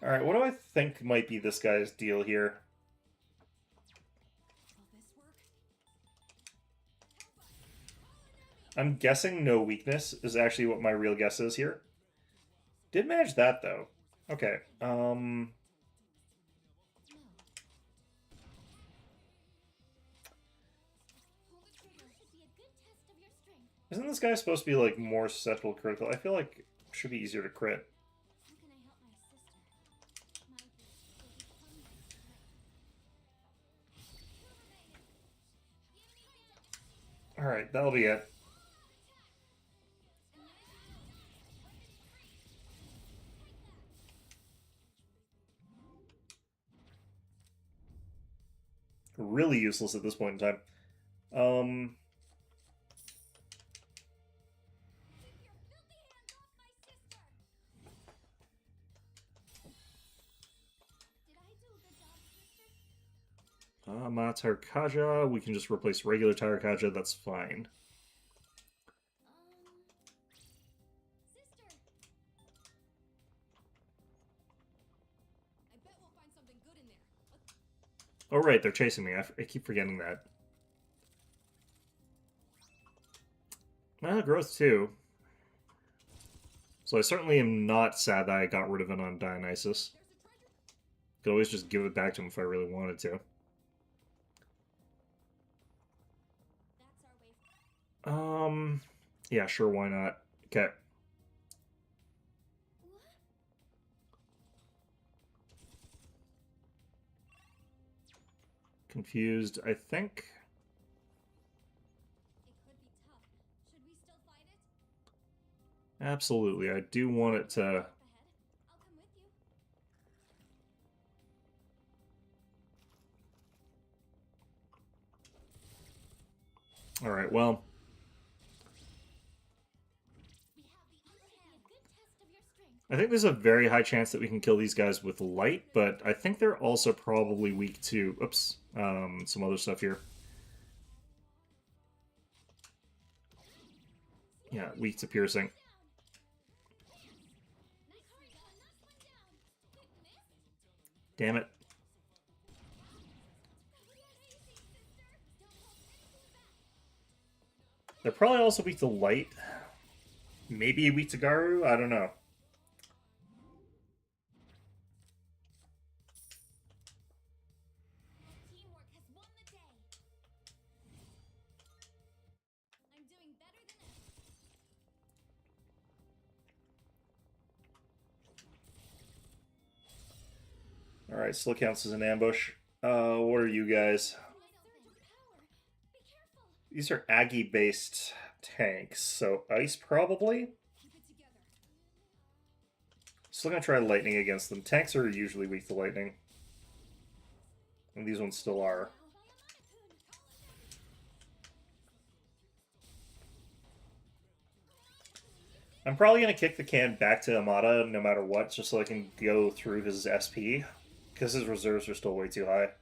Alright, what do I think might be this guy's deal here? I'm guessing no weakness is actually what my real guess is here. Did manage that, though. Okay, Isn't this guy supposed to be, like, more susceptible to critical? I feel like it should be easier to crit. Alright, that'll be it. Really useless at this point in time. Tarkaja, we can just replace regular Tarkaja, that's fine. Oh right, they're chasing me. I keep forgetting that. Growth too. So I certainly am not sad that I got rid of it on Dionysus. Could always just give it back to him if I really wanted to. Yeah, sure, why not? Okay. Confused, I think. Absolutely, I do want it to... Alright, well. I think there's a very high chance that we can kill these guys with light, but I think they're also probably weak to, oops, some other stuff here. Yeah, weak to piercing. Damn it. They're probably also weak to light. Maybe weak to Garu? I don't know. Alright, still counts as an ambush. What are you guys? These are Aggie-based tanks, so ice probably? Still gonna try lightning against them. Tanks are usually weak to lightning. And these ones still are. I'm probably gonna kick the can back to Amada no matter what, just so I can go through his SP. Because his reserves are still way too high.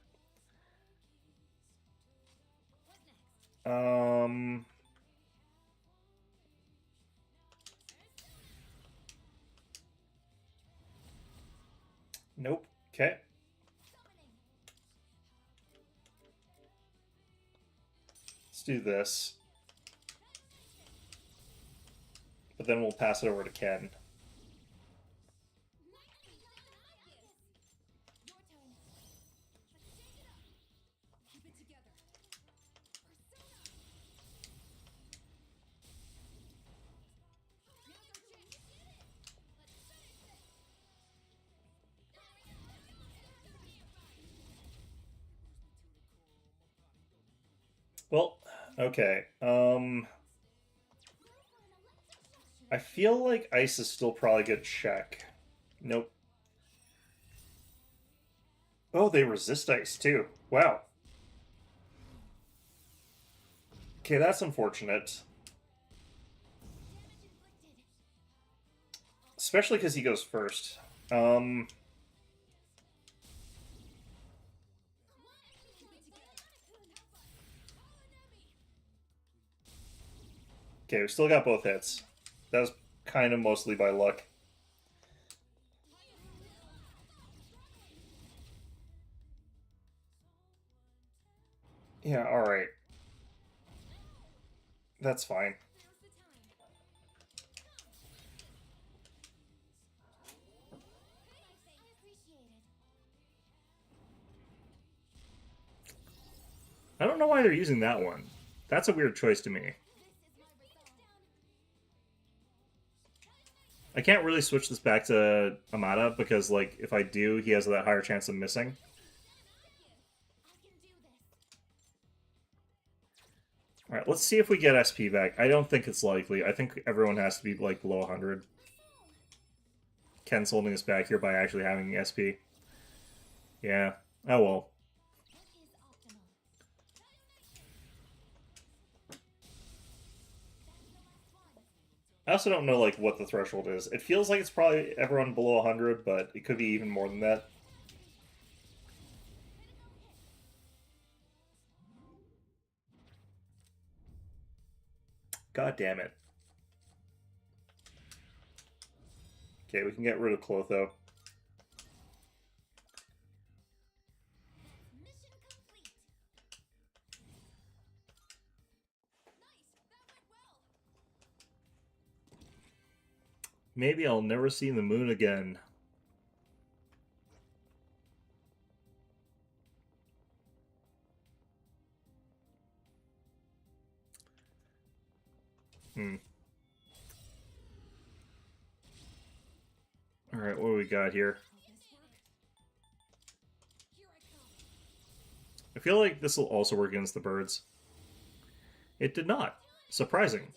Nope. Okay. Let's do this. But then we'll pass it over to Ken. Well, okay. I feel like ice is still probably good check. Nope. Oh, they resist ice too. Wow. Okay, that's unfortunate. Especially because he goes first. Okay, we still got both hits. That was kind of mostly by luck. Yeah, alright. That's fine. I don't know why they're using that one. That's a weird choice to me. I can't really switch this back to Amada because, like, if I do, he has that higher chance of missing. Alright, let's see if we get SP back. I don't think it's likely. I think everyone has to be, like, below 100. Ken's holding us back here by actually having SP. Yeah. Oh well. I also don't know, like, what the threshold is. It feels like it's probably everyone below 100, but it could be even more than that. God damn it. Okay, we can get rid of Clotho. Maybe I'll never see the moon again. Alright, what do we got here? I feel like this will also work against the birds. It did not. Surprising.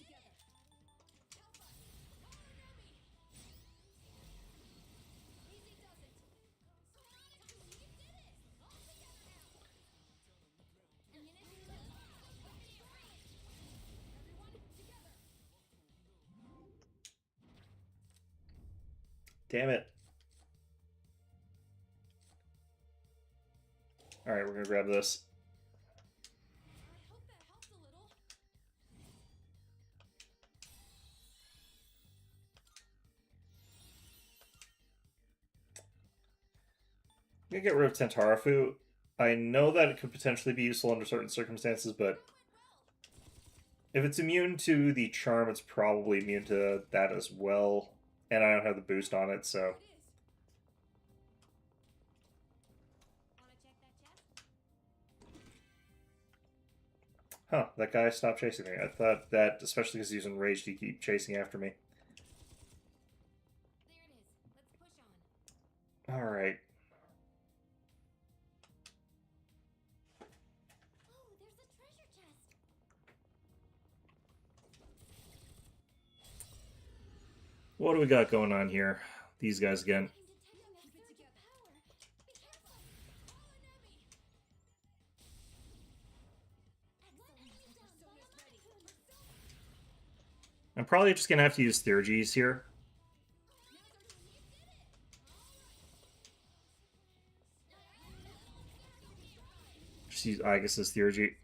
Damn it. Alright, we're gonna grab this. I'm gonna get rid of Tentarafu. I know that it could potentially be useful under certain circumstances, but if it's immune to the charm, it's probably immune to that as well. And I don't have the boost on it, so... Huh, that guy stopped chasing me. I thought that, especially because he's enraged, he'd keep chasing after me. Alright. What do we got going on here? These guys again. I'm probably just going to have to use Theurgies here. Just use Aegis' Theurgy.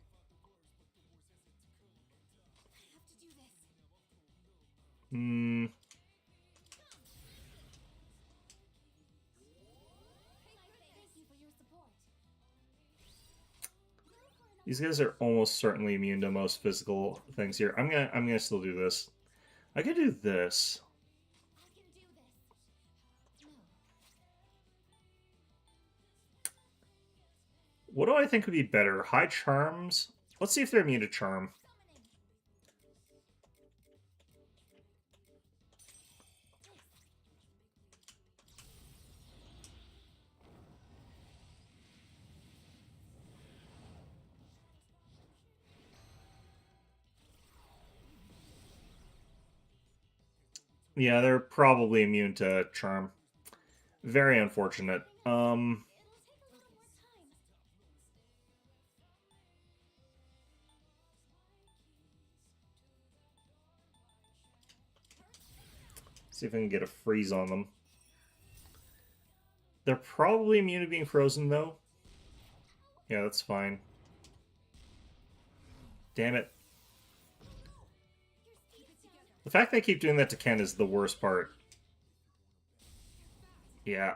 These guys are almost certainly immune to most physical things here. I'm gonna still do this. I could do this. What do I think would be better? High charms? Let's see if they're immune to charm. Yeah, they're probably immune to charm. Very unfortunate. See if I can get a freeze on them. They're probably immune to being frozen, though. Yeah, that's fine. Damn it. The fact they keep doing that to Ken is the worst part. Yeah.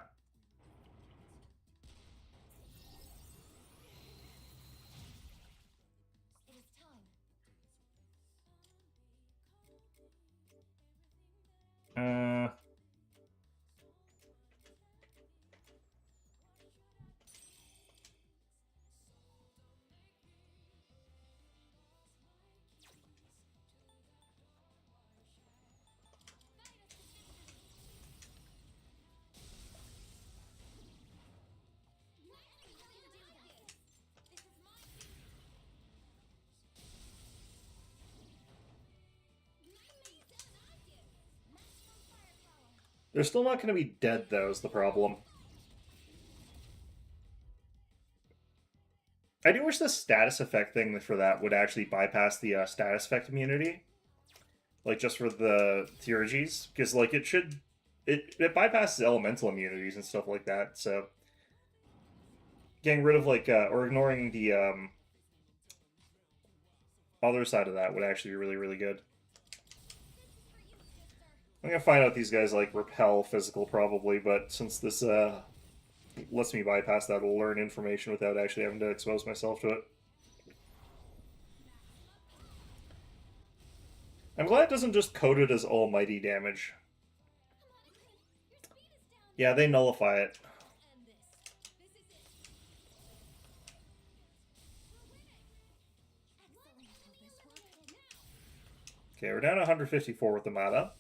They're still not going to be dead, though, is the problem. I do wish the status effect thing for that would actually bypass the status effect immunity. Like, just for the Theurgies. Because, like, it should... It bypasses elemental immunities and stuff like that, so... Getting rid of, like, or ignoring the, other side of that would actually be really, really good. I'm gonna find out these guys, like, repel physical, probably, but since this, lets me bypass that, I'll learn information without actually having to expose myself to it. I'm glad it doesn't just code it as almighty damage. Yeah, they nullify it. Okay, we're down to 154 with the mana.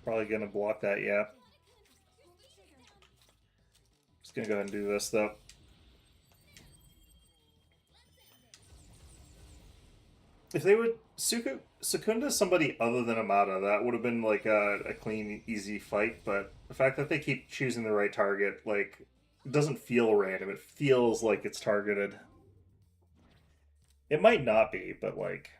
Probably gonna block that, yeah. Just gonna go ahead and do this, though. If they would Secunda somebody other than Amada, that would have been like a clean, easy fight, but the fact that they keep choosing the right target, like, It doesn't feel random. It feels like it's targeted. It might not be, but like...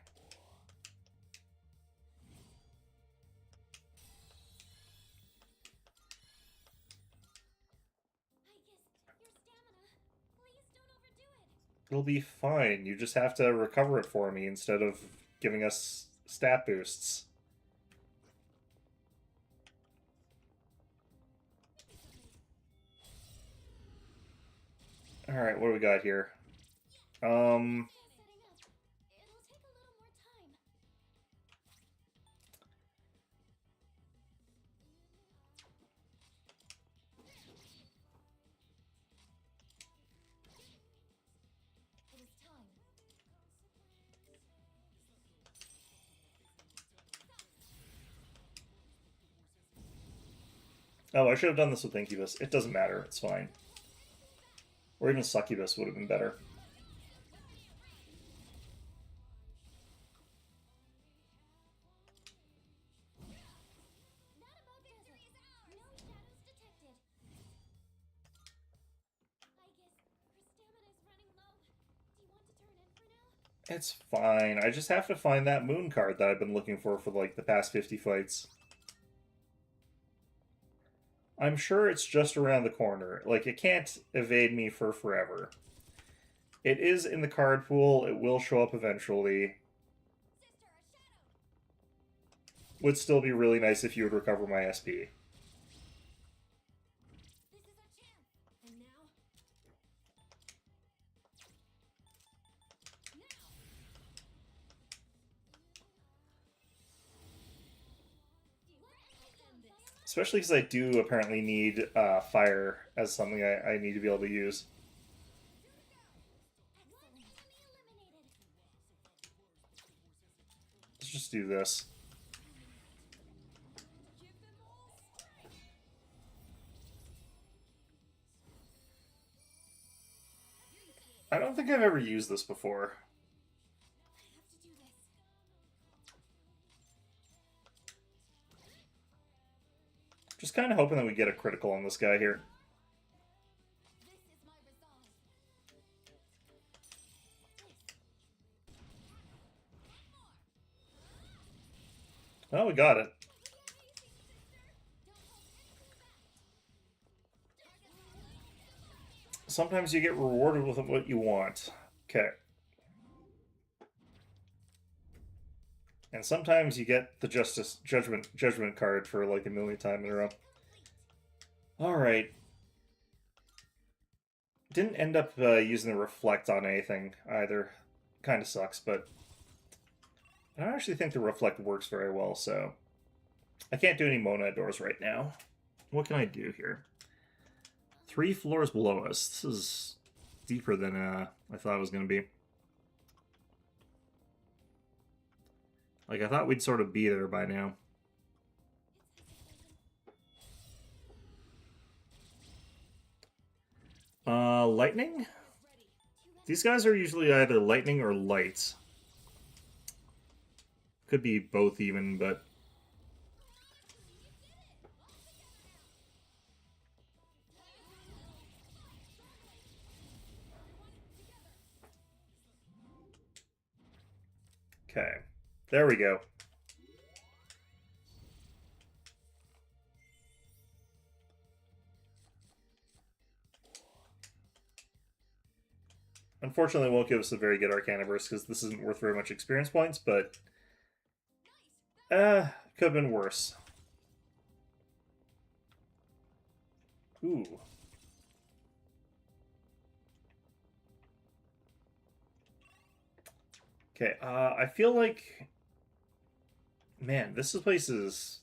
It'll be fine. You just have to recover it for me instead of giving us stat boosts. Alright, what do we got here? Oh, I should have done this with Incubus. It doesn't matter. It's fine. Or even Succubus would have been better. It's fine. I just have to find that moon card that I've been looking for like the past 50 fights. I'm sure it's just around the corner. Like, it can't evade me for forever. It is in the card pool. It will show up eventually. Would still be really nice if you would recover my SP. Especially because I do apparently need fire as something I need to be able to use. Let's just do this. I don't think I've ever used this before. Just kind of hoping that we get a critical on this guy here. Oh, we got it. Sometimes you get rewarded with what you want. Okay. And sometimes you get the judgment card for like a million times in a row. Alright. Didn't end up using the reflect on anything either. Kind of sucks, but I don't actually think the reflect works very well, so I can't do any Monad doors right now. What can I do here? 3 floors below us. This is deeper than I thought it was going to be. Like, I thought we'd sort of be there by now. Lightning? These guys are usually either lightning or light. Could be both even, but... Okay. There we go. Unfortunately, it won't give us a very good Arcaniverse because this isn't worth very much experience points, but... could have been worse. Ooh. Okay, I feel like... Man, this place is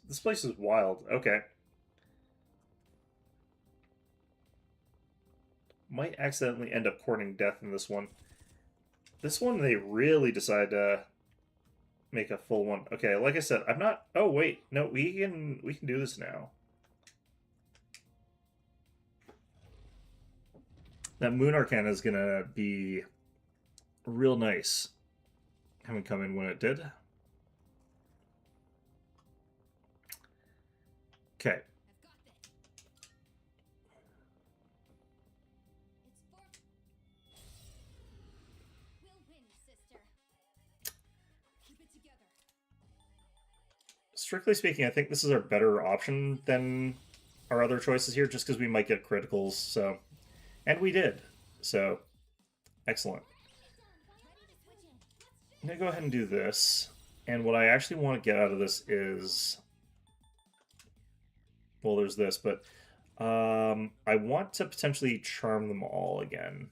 wild. Okay. Might accidentally end up courting death in this one. This one, they really decide to make a full one. Okay, like I said, I'm not... Oh, wait. No, we can do this now. That Moon Arcana is going to be real nice. Having come in when it did. Okay. strictly speaking, I think this is our better option than our other choices here, just because we might get criticals. So, and we did. So, excellent. I'm gonna go ahead and do this. And what I actually want to get out of this is, well, there's this, but I want to potentially charm them all again.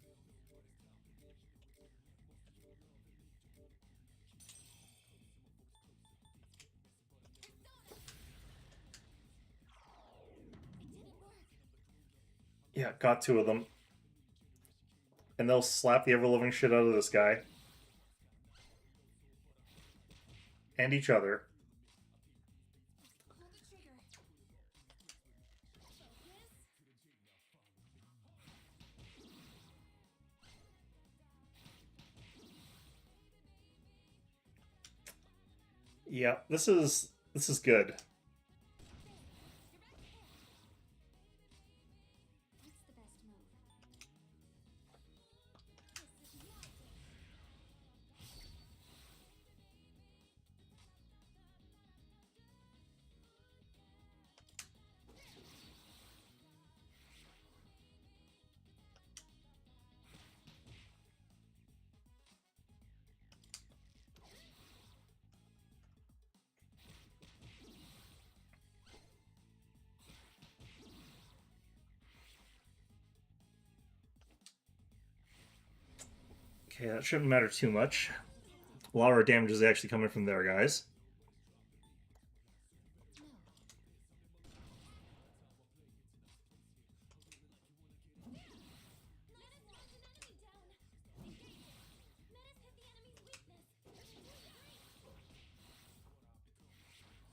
Yeah, got two of them. And they'll slap the ever-living shit out of this guy. And each other. Yeah, this is good. Okay, that shouldn't matter too much. A lot of our damage is actually coming from there, guys.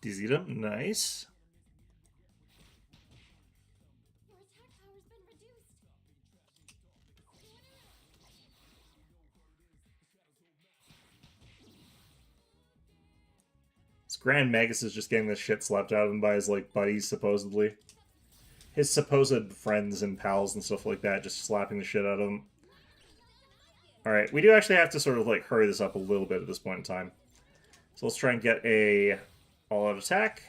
DZ'd him. Nice. This Grand Magus is just getting the shit slapped out of him by his, like, buddies, supposedly. His supposed friends and pals and stuff like that, just slapping the shit out of him. Alright, we do actually have to sort of, like, hurry this up a little bit at this point in time. So let's try and get a all-out attack.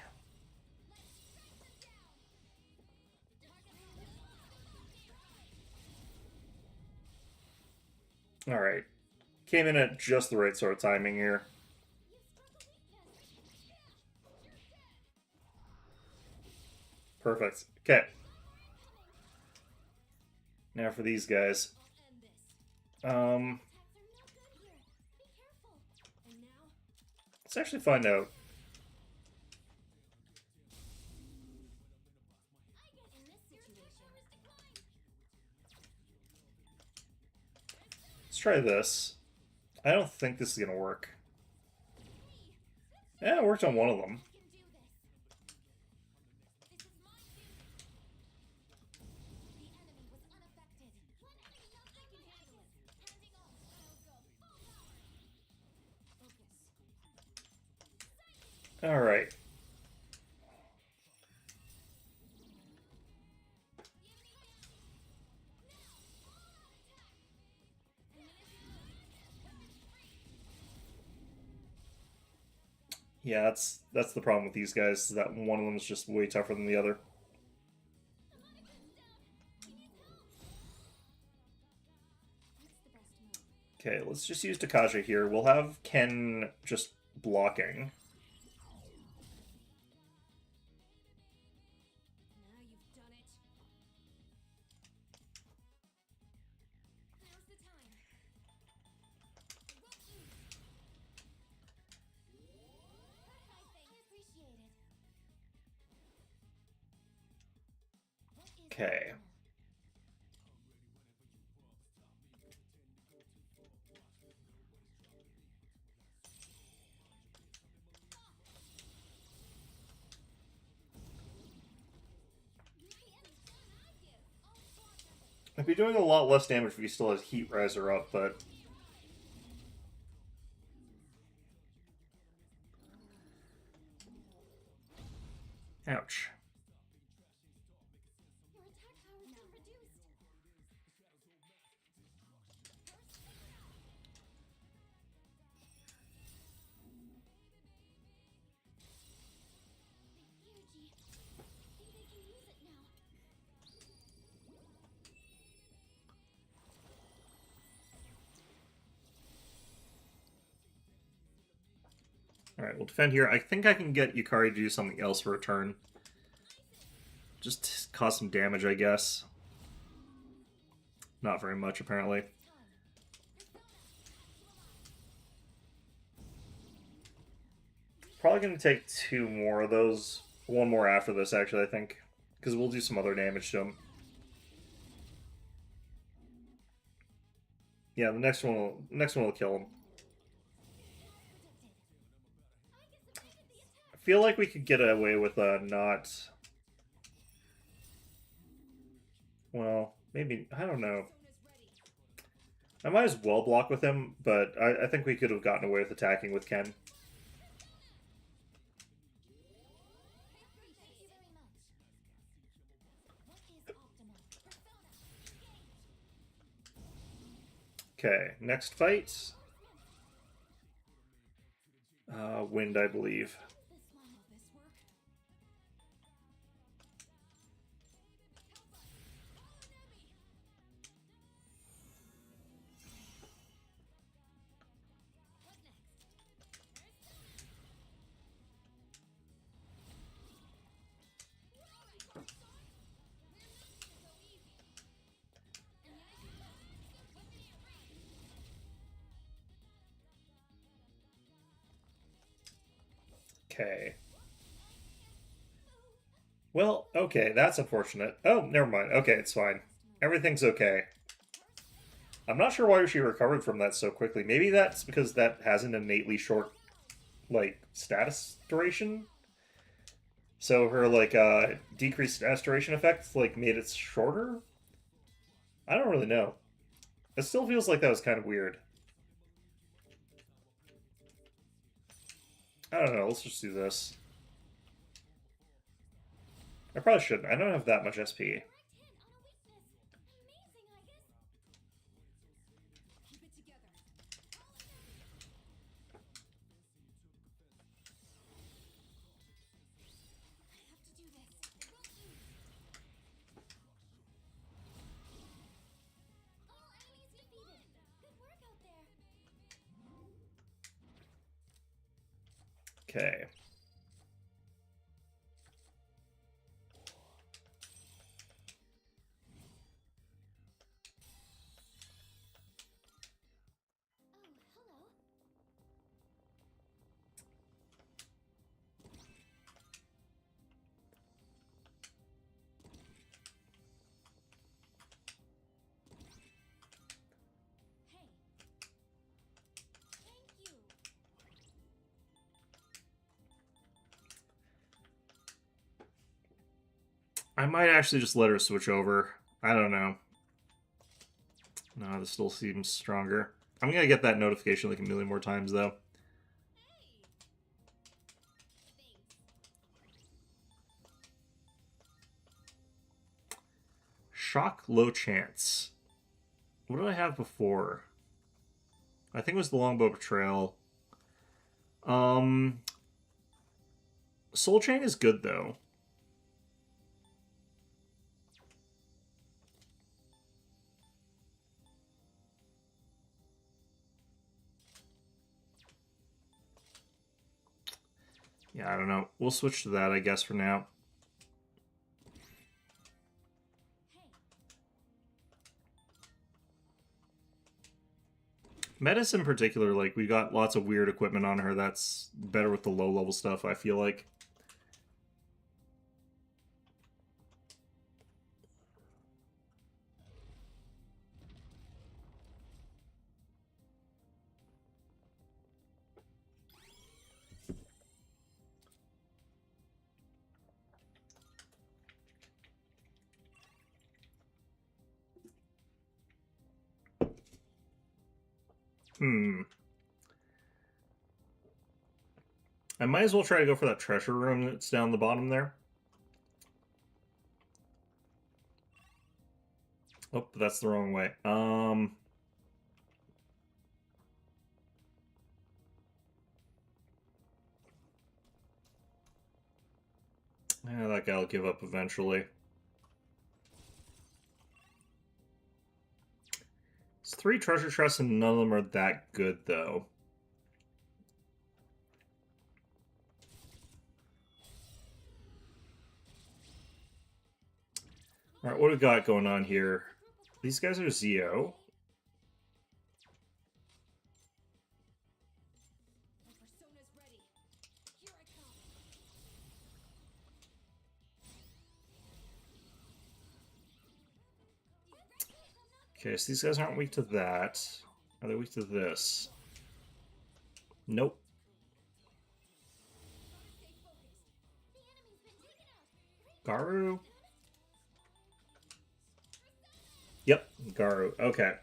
Alright. Came in at just the right sort of timing here. Perfect. Okay. Now for these guys. Let's actually find out. Let's try this. I don't think this is going to work. Yeah, it worked on one of them. Alright. Yeah, that's the problem with these guys, is that one of them is just way tougher than the other. Okay, let's just use Takaja here. We'll have Ken just blocking. Okay. I'd be doing a lot less damage if he still has Heat Riser up, but... Ouch. Alright, we'll defend here. I think I can get Yukari to do something else for a turn. Just cause some damage, I guess. Not very much, apparently. Probably going to take 2 more of those. 1 more after this, actually, I think. Because we'll do some other damage to him. Yeah, the next one will kill him. I feel like we could get away with not... Well, maybe... I don't know. I might as well block with him, but I think we could have gotten away with attacking with Ken. Okay, next fight. Wind, I believe. Okay. Well, okay, that's unfortunate. Oh, never mind. Okay, it's fine. Everything's okay. I'm not sure why she recovered from that so quickly. Maybe that's because that has an innately short, like, status duration? So her, like, decreased status duration effect, like, made it shorter? I don't really know. It still feels like that was kind of weird. I don't know, let's just do this. I probably shouldn't. I don't have that much SP. Okay. I might actually just let her switch over. I don't know. No, this still seems stronger. I'm gonna get that notification like a million more times, though. Shock, low chance. What did I have before? I think it was the Longbow Betrayal. Soul Chain is good, though. Yeah, I don't know. We'll switch to that, I guess, for now. Metis in particular, like, we got lots of weird equipment on her that's better with the low-level stuff, I feel like. I might as well try to go for that treasure room that's down the bottom there. Oh, that's the wrong way. Yeah, that guy will give up eventually. It's 3 treasure chests and none of them are that good, though. Alright, what do we got going on here? These guys are Zeo. Okay, so these guys aren't weak to that. Are they weak to this? Nope. Garu? Yep, Garu. Okay.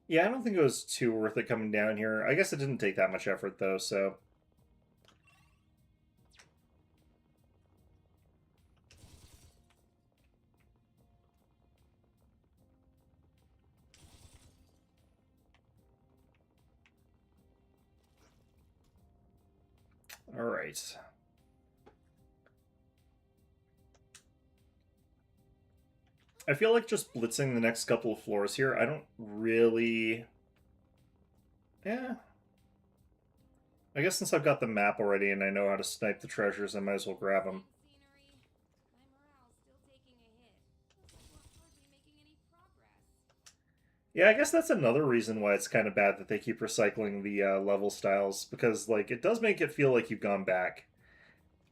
Yeah, I don't think it was too worth it coming down here. I guess it didn't take that much effort, though, so... Alright. I feel like just blitzing the next couple of floors here, I don't really... Yeah. I guess since I've got the map already and I know how to snipe the treasures, I might as well grab them. Yeah, I guess that's another reason why it's kind of bad that they keep recycling the level styles, because, like, it does make it feel like you've gone back.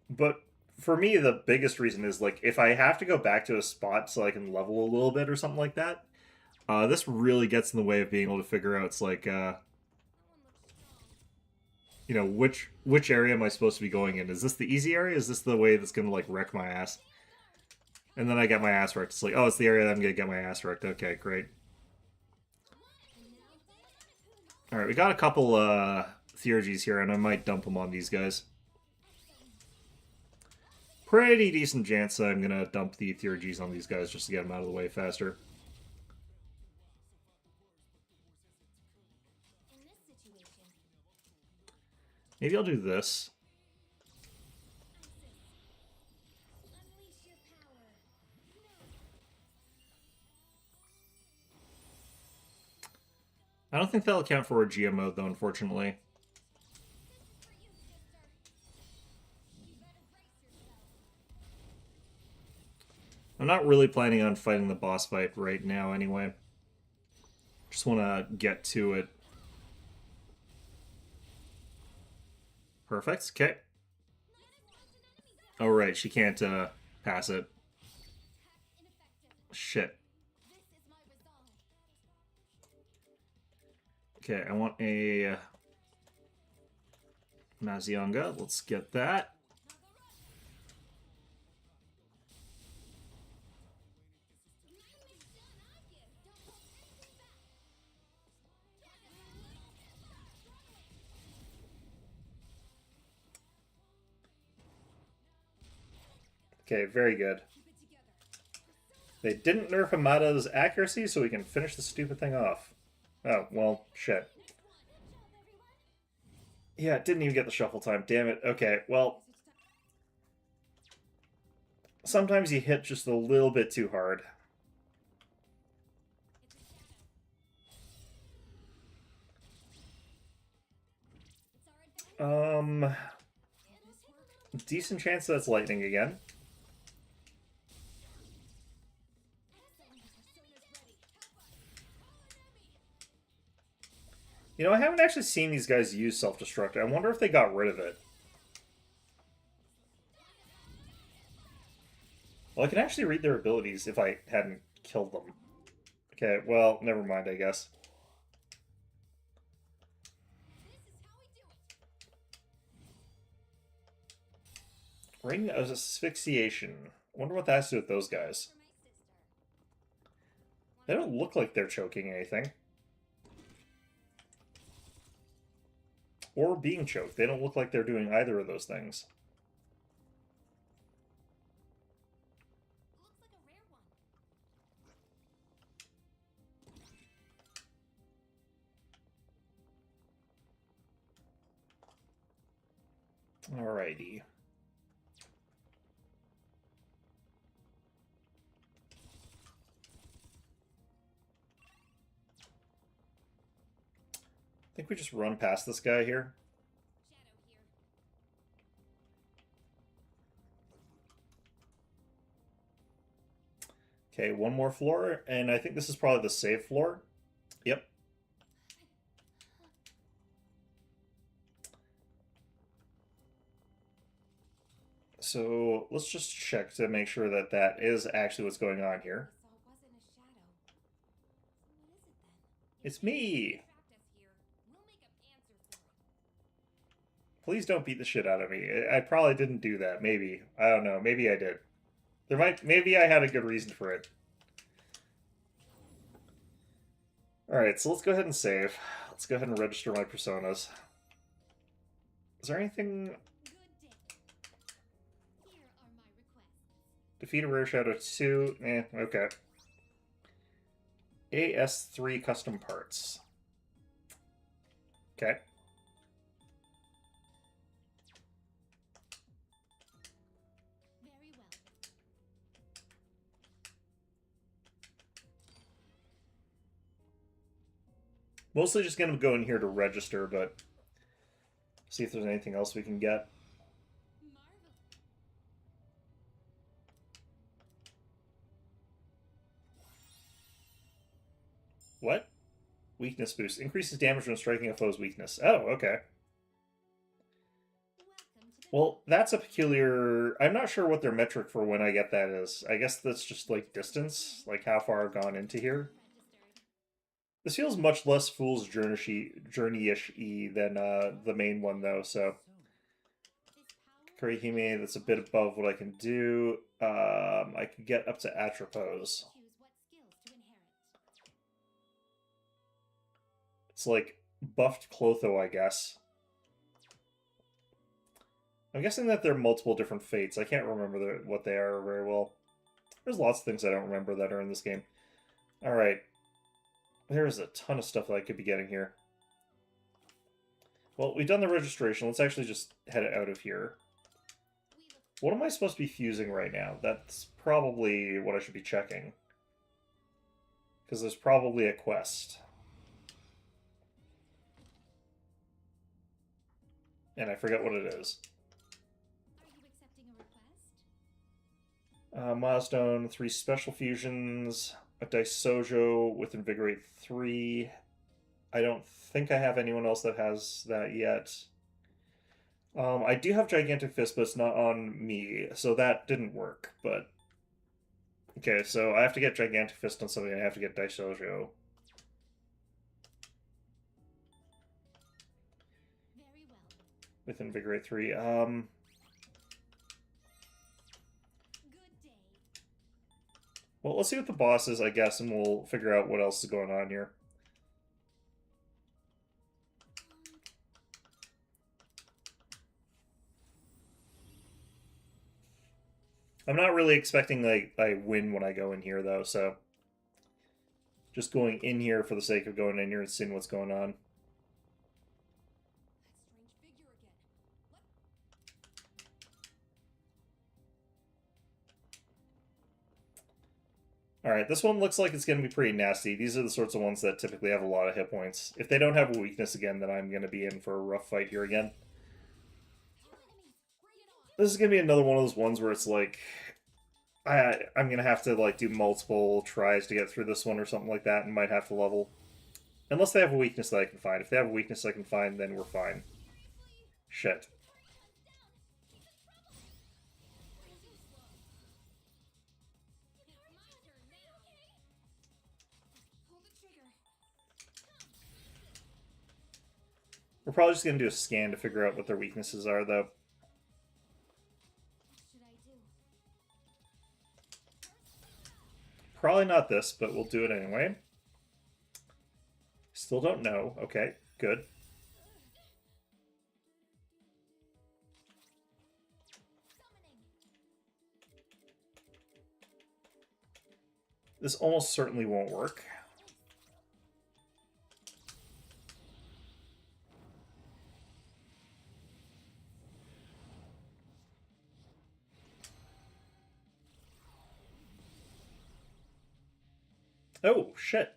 But for me, the biggest reason is, like, if I have to go back to a spot so I can level a little bit or something like that, this really gets in the way of being able to figure out, it's like, you know, which area am I supposed to be going in? Is this the easy area? Is this the way that's going to, like, wreck my ass? And then I get my ass wrecked. It's like, oh, it's the area that I'm going to get my ass wrecked. Okay, great. Alright, we got a couple Theurgies here, and I might dump them on these guys. Pretty decent chance I'm going to dump the Theurgies on these guys just to get them out of the way faster. Maybe I'll do this. I don't think that'll count for a GM mode, though, unfortunately. I'm not really planning on fighting the boss fight right now, anyway. Just want to get to it. Perfect. Okay. Oh, right. She can't pass it. Shit. Okay, I want a Mazionga. Let's get that. Okay, very good. They didn't nerf Hamada's accuracy, so we can finish the stupid thing off. Oh, well, shit. Yeah, it didn't even get the shuffle time. Damn it. Okay, well... Sometimes you hit just a little bit too hard. Decent chance that's lightning again. You know, I haven't actually seen these guys use self-destruct. I wonder if they got rid of it. Well, I can actually read their abilities if I hadn't killed them. Okay, well, never mind, I guess. Ring of asphyxiation. I wonder what that has to do with those guys. They don't look like they're choking anything. Or being choked. They don't look like they're doing either of those things. Alrighty. I think we just run past this guy here. Okay, one more floor, and I think this is probably the save floor. Yep. So let's just check to make sure that that is actually what's going on here. It's me! Please don't beat the shit out of me. I probably didn't do that. Maybe. I don't know. Maybe I did. Maybe I had a good reason for it. Alright, so let's go ahead and save. Let's go ahead and register my personas. Is there anything... Defeat a Rare Shadow 2. Okay. AS3 custom parts. Okay. Mostly just going to go in here to register, but see if there's anything else we can get. What? Weakness boost. Increases damage when striking a foe's weakness. Oh, okay. Well, that's a peculiar... I'm not sure what their metric for when I get that is. I guess that's just, like, distance. Like, how far I've gone into here. This feels much less Fool's Journey-ish-y than the main one, though, so... Kurihime, that's a bit above what I can do. I can get up to Atropos. It's like buffed Clotho, I guess. I'm guessing that there are multiple different fates. I can't remember what they are very well. There's lots of things I don't remember that are in this game. Alright. There's a ton of stuff that I could be getting here. Well, we've done the registration. Let's actually just head out of here. What am I supposed to be fusing right now? That's probably what I should be checking. Because there's probably a quest. And I forget what it is. Milestone, 3 special fusions, a Dice Sojo with Invigorate 3. I don't think I have anyone else that has that yet. I do have Gigantic Fist, but it's not on me, so that didn't work, but... Okay, so I have to get Gigantic Fist on something, and I have to get Dice Sojo. With Invigorate 3. Well, let's see what the boss is, I guess, and we'll figure out what else is going on here. I'm not really expecting like I win when I go in here, though, so... Just going in here for the sake of going in here and seeing what's going on. Alright, this one looks like it's going to be pretty nasty. These are the sorts of ones that typically have a lot of hit points. If they don't have a weakness again, then I'm going to be in for a rough fight here again. This is going to be another one of those ones where it's like... I'm going to have to like do multiple tries to get through this one or something like that, and might have to level. Unless they have a weakness that I can find. If they have a weakness I can find, then we're fine. Shit. We're probably just going to do a scan to figure out what their weaknesses are, though. Probably not this, but we'll do it anyway. Still don't know. Okay, good. This almost certainly won't work. Oh, shit.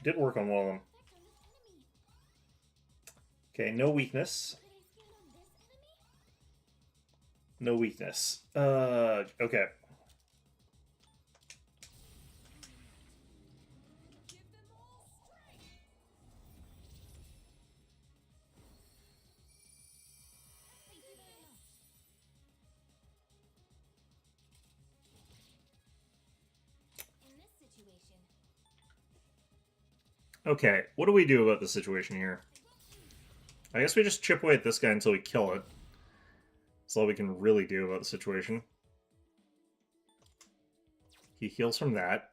Did work on one of them. Okay, no weakness. No weakness. Okay. Okay, what do we do about the situation here? I guess we just chip away at this guy until we kill it. That's all we can really do about the situation. He heals from that.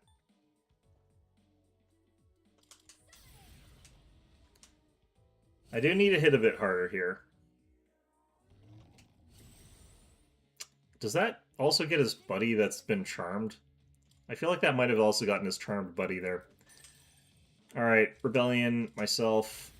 I do need to hit a bit harder here. Does that also get his buddy that's been charmed? I feel like that might have also gotten his charmed buddy there. Alright, Rebellion, myself.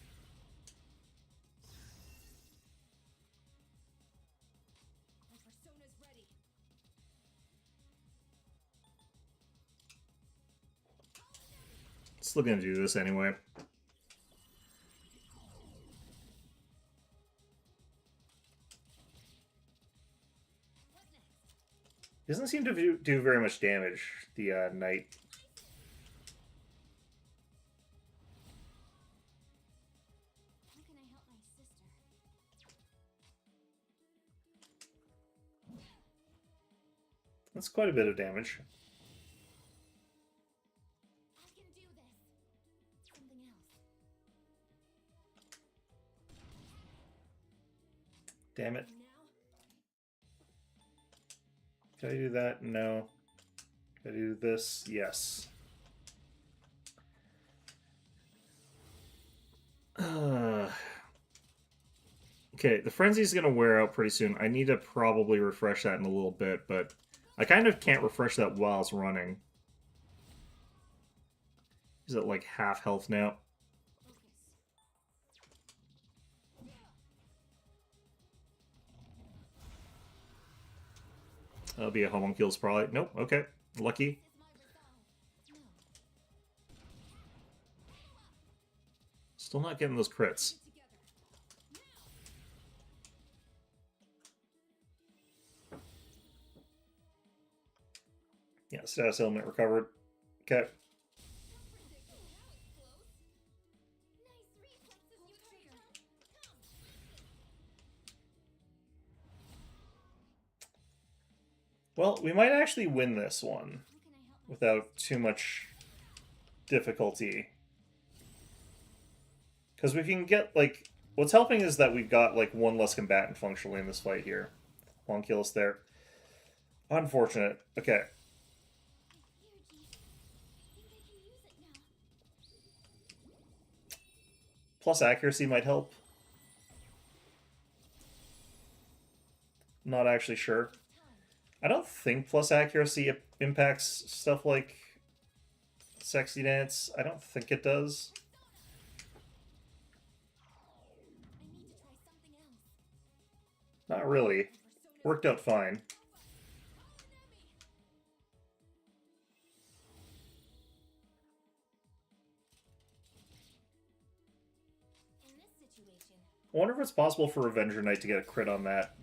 Still gonna do this anyway. He doesn't seem to do very much damage, the knight. How can I help my sister? That's quite a bit of damage. I can do this. Something else. Damn it. Now? Can I do that? No. Can I do this? Yes. Okay, the frenzy's gonna wear out pretty soon. I need to probably refresh that in a little bit, but I kind of can't refresh that while it's running. Is it like half health now? That'll be a homunculus probably. Nope, okay. Lucky. Still not getting those crits. Yeah, status element recovered. Okay. Well, we might actually win this one without too much difficulty. Because we can get, like... What's helping is that we've got, like, one less combatant functionally in this fight here. Homunculus there. Unfortunate. Okay. Plus accuracy might help. Not actually sure. I don't think plus accuracy impacts stuff like Sexy Dance. I don't think it does. Not really. Worked out fine. I wonder if it's possible for Revenger Knight to get a crit on that.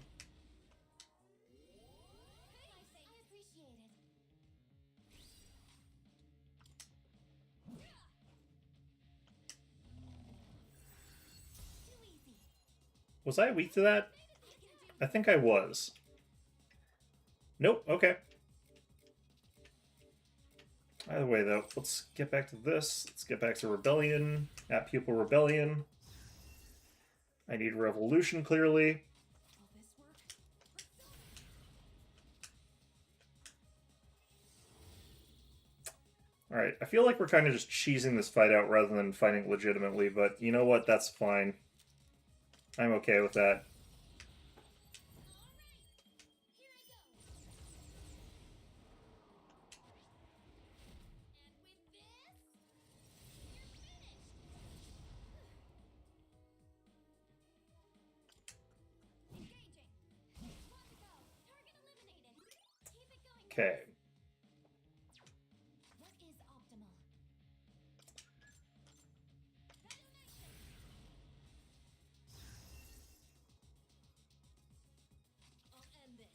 Was I weak to that? I think I was. Nope, okay. Either way, though, let's get back to this. Let's get back to Rebellion. At Pupil Rebellion. I need Revolution, clearly. Alright, I feel like we're kind of just cheesing this fight out rather than fighting legitimately, but you know what? That's fine. I'm okay with that. Okay. What is optimal? I'll end this.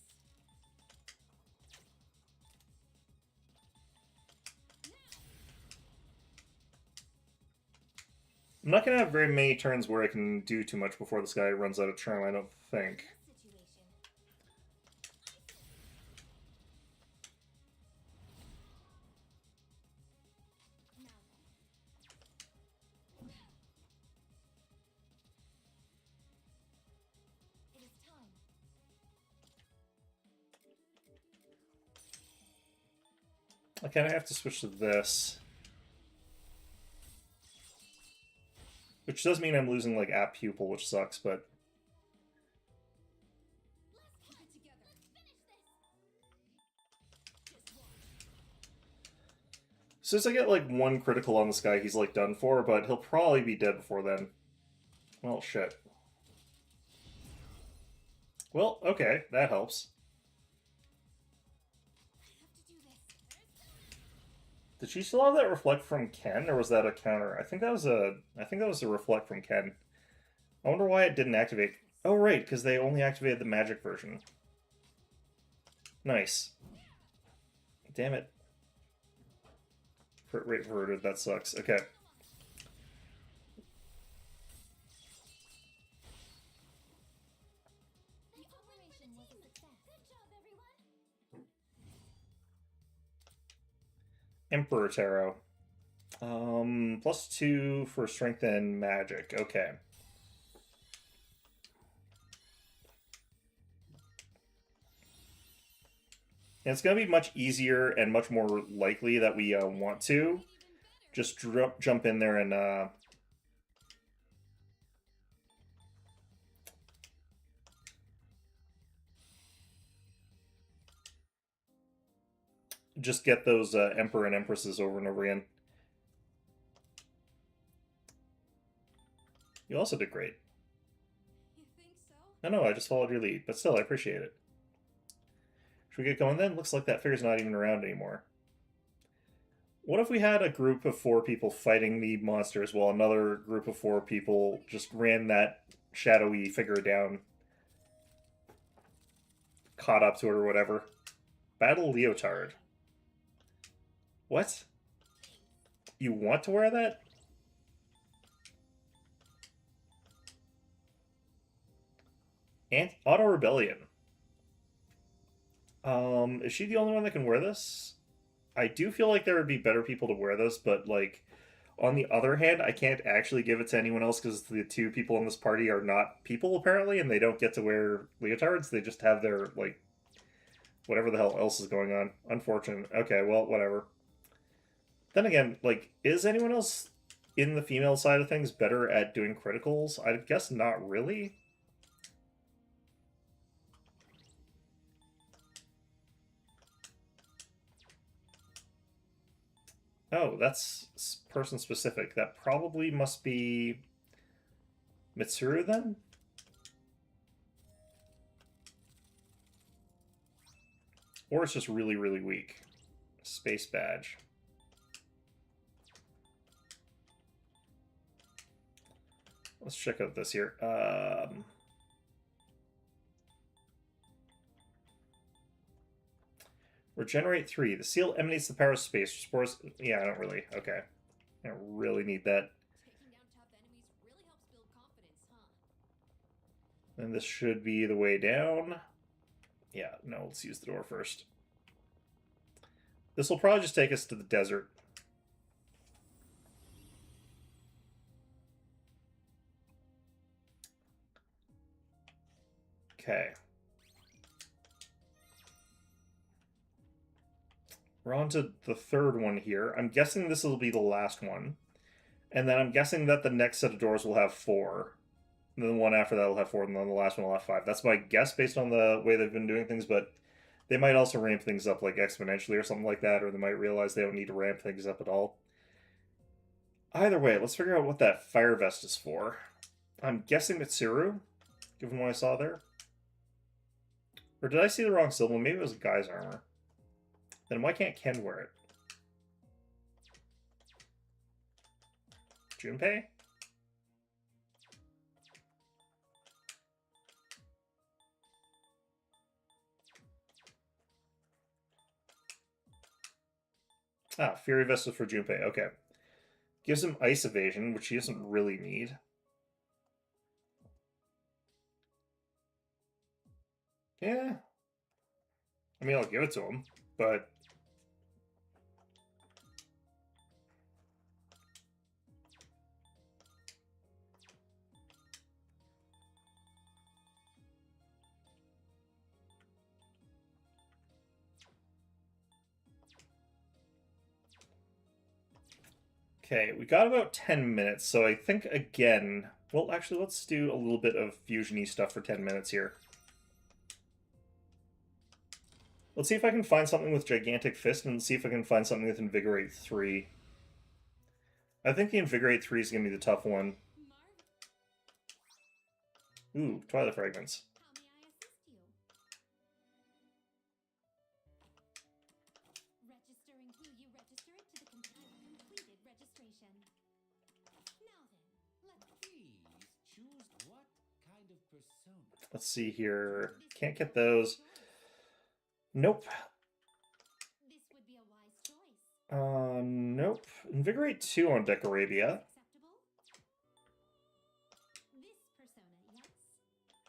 I'm not gonna have very many turns where I can do too much before this guy runs out of charm, I don't think. Situation. Now then. It is time. I kind of have to switch to this. Which does mean I'm losing, like, app pupil, which sucks, but... Let's get it together. Let's finish this. Just watch. Since I get, like, one critical on this guy, he's, like, done for, but he'll probably be dead before then. Well, shit. Well, okay, that helps. I have to do this. Did she still have that reflect from Ken, or was that a counter? I think that was a reflect from Ken. I wonder why it didn't activate. Oh, right, because they only activated the magic version. Nice. Damn it. Rate reverted, that sucks. Okay. The operation was a success. Good job, everyone. Emperor Tarot. +2 for strength and magic. Okay. And it's going to be much easier and much more likely that we want to just jump in there and just get those Emperor and Empresses over and over again. You also did great. You think so? No, I just followed your lead, but still, I appreciate it. Should we get going then? Looks like that figure's not even around anymore. What if we had a group of 4 people fighting the monsters while another group of 4 people just ran that shadowy figure down? Caught up to it or whatever. Battle Leotard. What? You want to wear that? And Auto Rebellion. Is she the only one that can wear this? I do feel like there would be better people to wear this, but, like, on the other hand, I can't actually give it to anyone else because the 2 people in this party are not people, apparently, and they don't get to wear leotards. They just have their, like, whatever the hell else is going on. Unfortunate. Okay, well, whatever. Then again, like, is anyone else in the female side of things better at doing criticals? I guess not really. Oh, that's person specific. That probably must be Mitsuru then? Or it's just really, really weak. Space badge. Let's check out this here. Regenerate 3. The seal emanates the power of space. Spores. Yeah, I don't really. Okay. I don't really need that. Taking down tough enemies really helps build confidence, huh? And this should be the way down. Yeah, no, let's use the door first. This will probably just take us to the desert. Okay. We're on to the third one here. I'm guessing this will be the last one. And then I'm guessing that the next set of doors will have 4. And then the one after that will have 4, and then the last one will have 5. That's my guess based on the way they've been doing things, but they might also ramp things up like exponentially or something like that, or they might realize they don't need to ramp things up at all. Either way, let's figure out what that fire vest is for. I'm guessing Mitsuru, given what I saw there. Or did I see the wrong symbol? Maybe it was a guy's armor. Then why can't Ken wear it? Junpei? Ah, Fury Vest is for Junpei. Okay. Gives him ice evasion, which he doesn't really need. Yeah. I mean, I'll give it to him, but... Okay, we got about 10 minutes, so I think, again... Well, actually, let's do a little bit of fusion-y stuff for 10 minutes here. Let's see if I can find something with Gigantic Fist, and see if I can find something with Invigorate 3. I think the Invigorate 3 is going to be the tough one. Ooh, Twilight Fragments. Registering who you registered to the completed registration. Now then, Please choose what kind of persona. Let's see here. Can't get those. Nope. this would be a wise choice. Nope. Invigorate 2 on Decorabia. Acceptable? This persona, yes?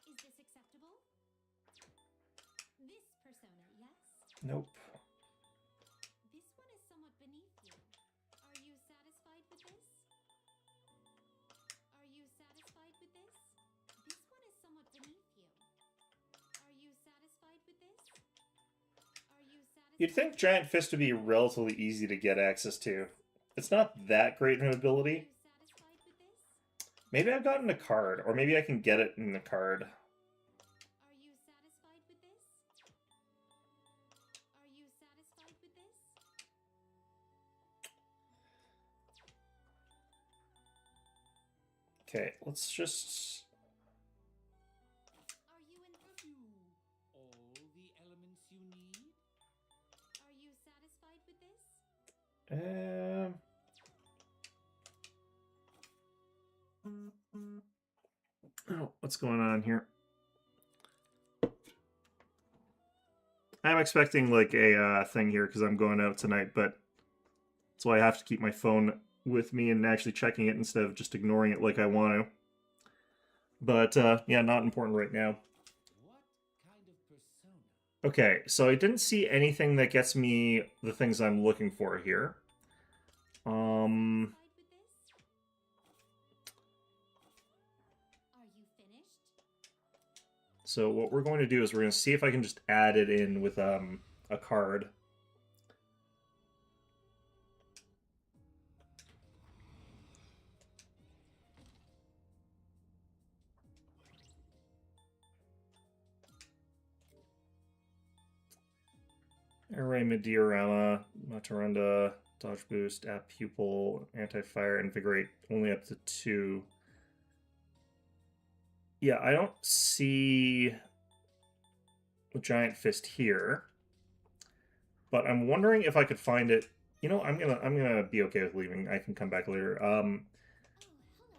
Is this acceptable? This persona, yes? Nope. This one is somewhat beneath you. Are you satisfied with this? Are you satisfied with this? This one is somewhat beneath you. Are you satisfied with this? Are you satisfied? You'd think Giant Fist would be relatively easy to get access to. It's not that great an Are ability. you satisfied with this? Maybe I've gotten a card, or maybe I can get it in the card. Are you satisfied with this? Are you satisfied with this? Okay, let's just... Are you in? Have you all the elements you need? Are you satisfied with this? Oh, what's going on here? I'm expecting like a thing here because I'm going out tonight, but that's why I have to keep my phone with me and actually checking it instead of just ignoring it like I want to. But yeah, not important right now. What kind of persona? Okay, so I didn't see anything that gets me the things I'm looking for here. Satisfied with this? Are you finished? So what we're going to do is we're going to see if I can just add it in with a card. Array Diorama, Mataranda, Dodge Boost, App Pupil, Anti-Fire, Invigorate, only up to 2. Yeah, I don't see a Giant Fist here. But I'm wondering if I could find it. You know, I'm gonna be okay with leaving. I can come back later.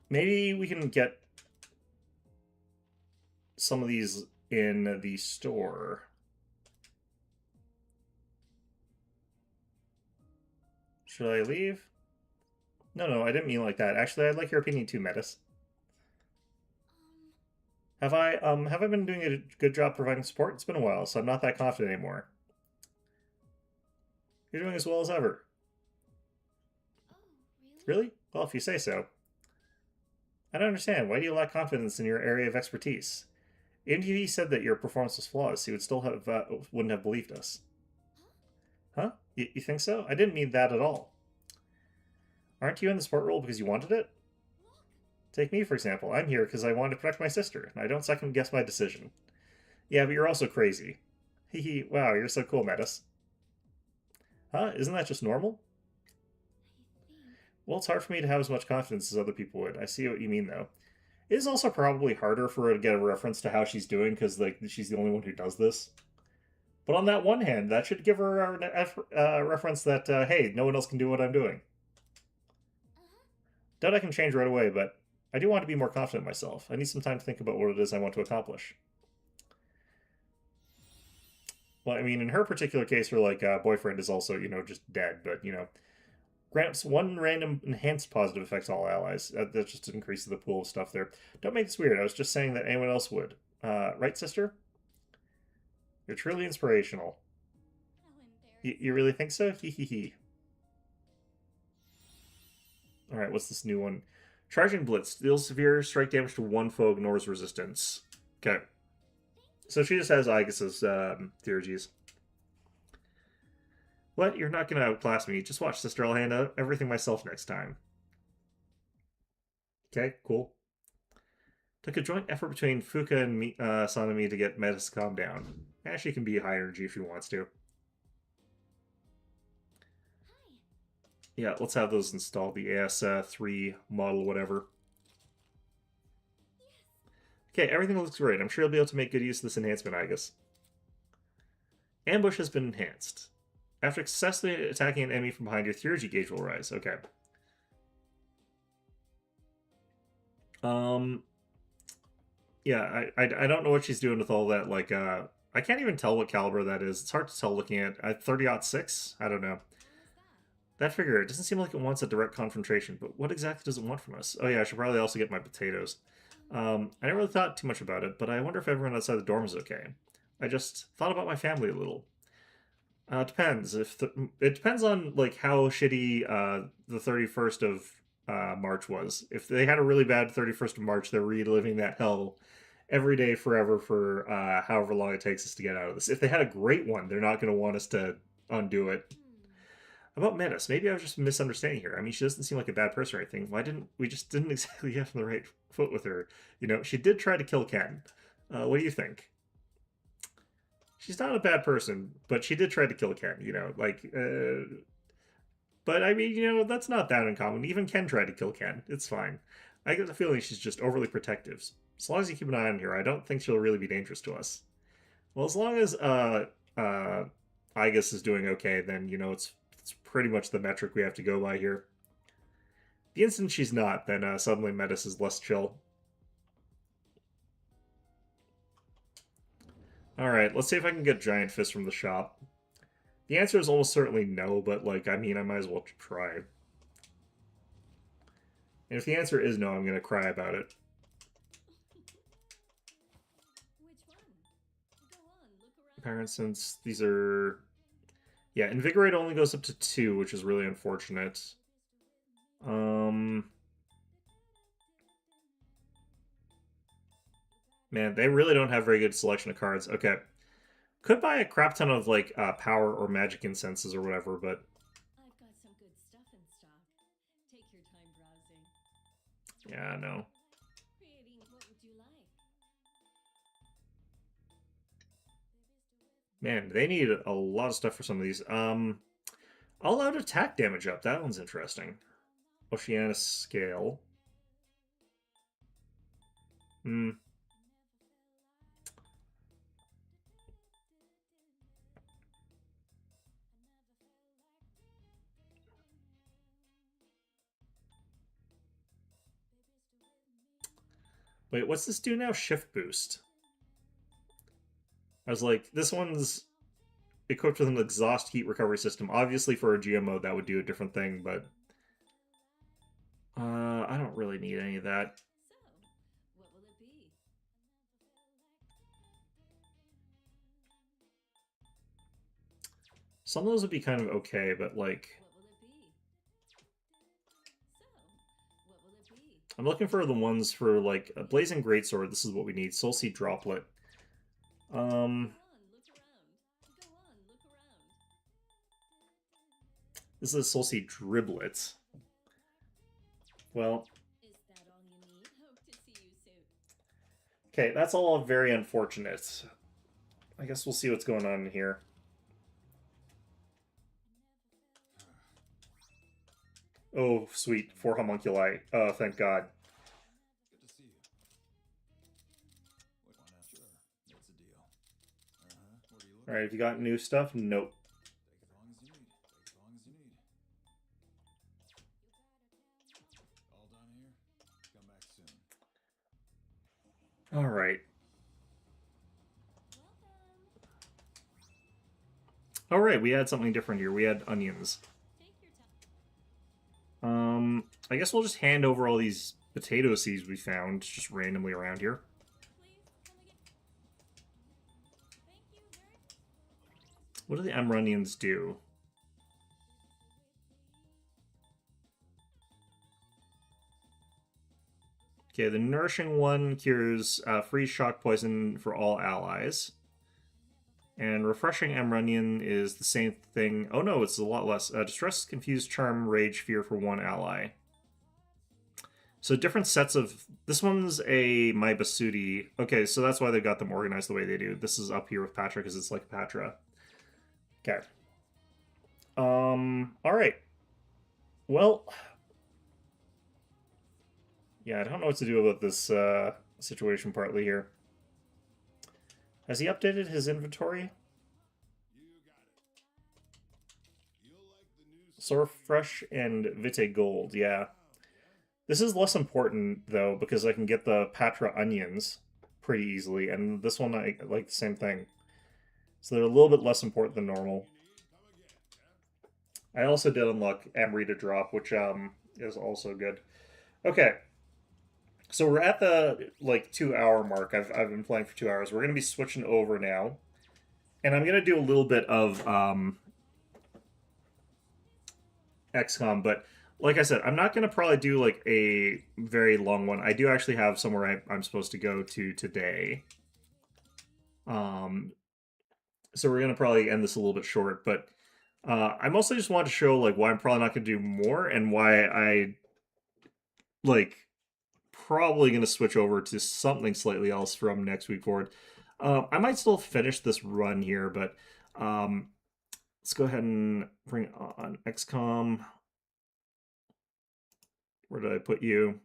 Maybe we can get some of these in the store. Should I leave? No, I didn't mean like that. Actually, I'd like your opinion too, Metis. Have I been doing a good job providing support? It's been a while, so I'm not that confident anymore. You're doing as well as ever. Oh, really? Really? Well, if you say so. I don't understand. Why do you lack confidence in your area of expertise? MTV said that your performance was flawless. He would still have wouldn't have believed us. Huh? You think so? I didn't mean that at all. Aren't you in the sport role because you wanted it? Look! Take me, for example. I'm here because I wanted to protect my sister, and I don't second guess my decision. Yeah, but you're also crazy. Hee hee, wow, you're so cool, Metis. Huh? Isn't that just normal? I think. Well, it's hard for me to have as much confidence as other people would. I see what you mean, though. It is also probably harder for her to get a reference to how she's doing because, like, she's the only one who does this. But on that one hand, that should give her a reference that, hey, no one else can do what I'm doing. Uh huh. Doubt I can change right away, but I do want to be more confident in myself. I need some time to think about what it is I want to accomplish. Well, I mean, in her particular case, her like boyfriend is also, just dead. But grants one random enhanced positive affects all allies. That just increases the pool of stuff there. Don't make this weird. I was just saying that anyone else would. Right, sister? You're truly inspirational. How You embarrassing. really think so? Hee hee hee. All right, what's this new one? Charging Blitz deals severe strike damage to one foe, ignores resistance. Okay, so she just has Aegis's theurgies. What? You're not gonna outclass me. Just watch, sister. I'll hand out everything myself next time. Okay, cool. Took a joint effort between Fuka and Sanami to get Metis to calm down. Yeah, she can be high energy if she wants to. Hi. Yeah, let's have those installed. The AS3 model, whatever. Yes. Okay, everything looks great. I'm sure you'll be able to make good use of this enhancement, Aegis. Ambush has been enhanced. After successfully attacking an enemy from behind, your theurgy gauge will rise. Okay. Um, yeah, I don't know what she's doing with all that. Like, I can't even tell what caliber that is. It's hard to tell looking at 30-06. I don't know. What was that? That figure, it doesn't seem like it wants a direct confrontation, but what exactly does it want from us? Oh yeah, I should probably also get my potatoes. I never really thought too much about it, but I wonder if everyone outside the dorm is okay. I just thought about my family a little. Depends. It depends on like how shitty the 31st of March was. If they had a really bad 31st of March, they're reliving that hell every day forever for however long it takes us to get out of this. If they had a great one, they're not going to want us to undo it. About Metis, maybe I was just misunderstanding here. I mean, she doesn't seem like a bad person or anything. Why didn't we just didn't exactly get on the right foot with her? She did try to kill Ken. What do you think? She's not a bad person, but she did try to kill Ken. But I mean, that's not that uncommon. Even Ken tried to kill Ken. It's fine. I get the feeling she's just overly protective. As long as you keep an eye on her, I don't think she'll really be dangerous to us. Well, as long as Aegis is doing okay, then it's pretty much the metric we have to go by here. The instant she's not, then suddenly Metis is less chill. Alright, let's see if I can get Giant Fist from the shop. The answer is almost certainly no, but, I mean, I might as well try. And if the answer is no, I'm going to cry about it. Which one? Go on, look around. Apparent since these are... Yeah, Invigorate only goes up to 2, which is really unfortunate. Man, they really don't have very good selection of cards. Okay. Could buy a crap ton of, power or magic incenses or whatever, but... I've got some good stuff in stock. Take your time browsing. Yeah, no. Creating. What would you like? Man, they need a lot of stuff for some of these. All out attack damage up. That one's interesting. Oceanus scale. Hmm. Wait, what's this do now? Shift boost. I was like, this one's equipped with an exhaust heat recovery system. Obviously, for a GM mode, that would do a different thing, but I don't really need any of that. So, what will it be? Some of those would be kind of okay, but What will it be? So, what will it be? I'm looking for the ones for a Blazing Greatsword. This is what we need. Soul Seed Droplet. Go on, look around. Go on, look around. This is a Soul Seed Driblet. Well, Is that all you need? Hope to see you soon. okay, that's all very unfortunate. I guess we'll see what's going on in here. Oh, sweet. 4 homunculi. Oh, thank God. Good to see you. Why not? Sure. What's the deal? What are you looking Alright, have you got new stuff? Nope. Take as long as you need. Take as long as you need. All done here? Come back soon. Alright. Welcome. Alright, we had something different here. We had onions. Take your time. I guess we'll just hand over all these potato seeds we found just randomly around here. Please come again. Thank you very much. What do the onions do? Okay, the nourishing one cures freeze shock poison for all allies. And refreshing Amrunion is the same thing. Oh no, it's a lot less. Distress, confuse, charm, rage, fear for one ally. So different sets of... This one's a My Basudi. Okay, so that's why they got them organized the way they do. This is up here with Patra because it's like Patra. Okay. Alright. Well... Yeah, I don't know what to do about this situation partly here. Has he updated his inventory? Sorfresh and Vite Gold, yeah. This is less important, though, because I can get the Patra onions pretty easily, and this one, I like the same thing. So they're a little bit less important than normal. I also did unlock Amrita drop, which is also good. Okay. So we're at the, 2-hour mark. I've been playing for 2 hours. We're going to be switching over now. And I'm going to do a little bit of XCOM, but like I said, I'm not going to probably do, a very long one. I do actually have somewhere I'm supposed to go to today. So we're going to probably end this a little bit short, but I mostly just want to show, why I'm probably not going to do more and why I, probably going to switch over to something slightly else from next week forward. I might still finish this run here, but let's go ahead and bring on XCOM. Where did I put you?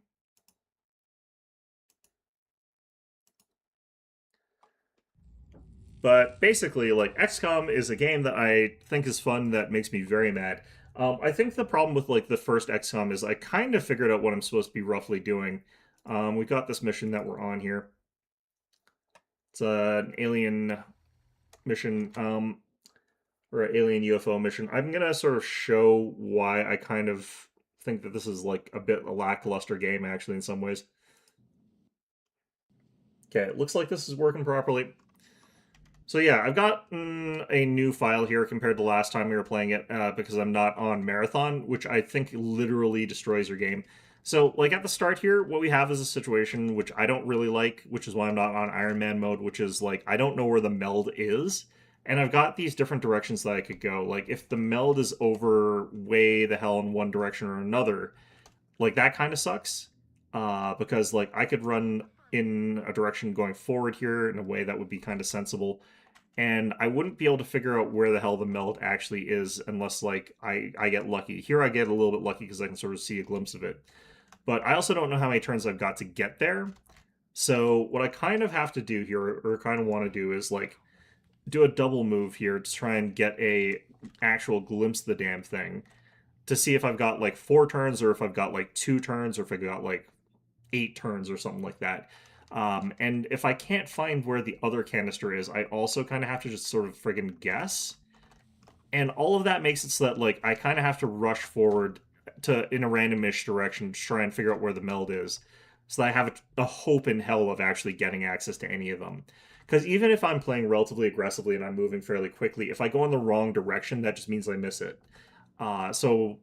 But basically, XCOM is a game that I think is fun that makes me very mad. I think the problem with, the first XCOM is I kind of figured out what I'm supposed to be roughly doing. We got this mission that we're on here. It's an alien mission, or an alien UFO mission. I'm going to sort of show why I kind of think that this is, a bit a lackluster game, actually, in some ways. Okay, it looks like this is working properly. So yeah, I've got a new file here compared to last time we were playing it because I'm not on Marathon, which I think literally destroys your game. So, at the start here, what we have is a situation which I don't really like, which is why I'm not on Iron Man mode, which is, I don't know where the meld is. And I've got these different directions that I could go. If the meld is over way the hell in one direction or another, that kind of sucks. Because, I could run in a direction going forward here in a way that would be kind of sensible. And I wouldn't be able to figure out where the hell the meld actually is unless, I get lucky. Here I get a little bit lucky because I can sort of see a glimpse of it. But I also don't know how many turns I've got to get there. So what I kind of have to do here, or kind of want to do, is, do a double move here to try and get a actual glimpse of the damn thing. To see if I've got, 4 turns, or if I've got, 2 turns, or if I've got, 8 turns, or something like that. And if I can't find where the other canister is, I also kind of have to just sort of friggin' guess. And all of that makes it so that, I kind of have to rush forward in a randomish direction to try and figure out where the meld is. So that I have a hope in hell of actually getting access to any of them. Because even if I'm playing relatively aggressively and I'm moving fairly quickly, if I go in the wrong direction, that just means I miss it. So,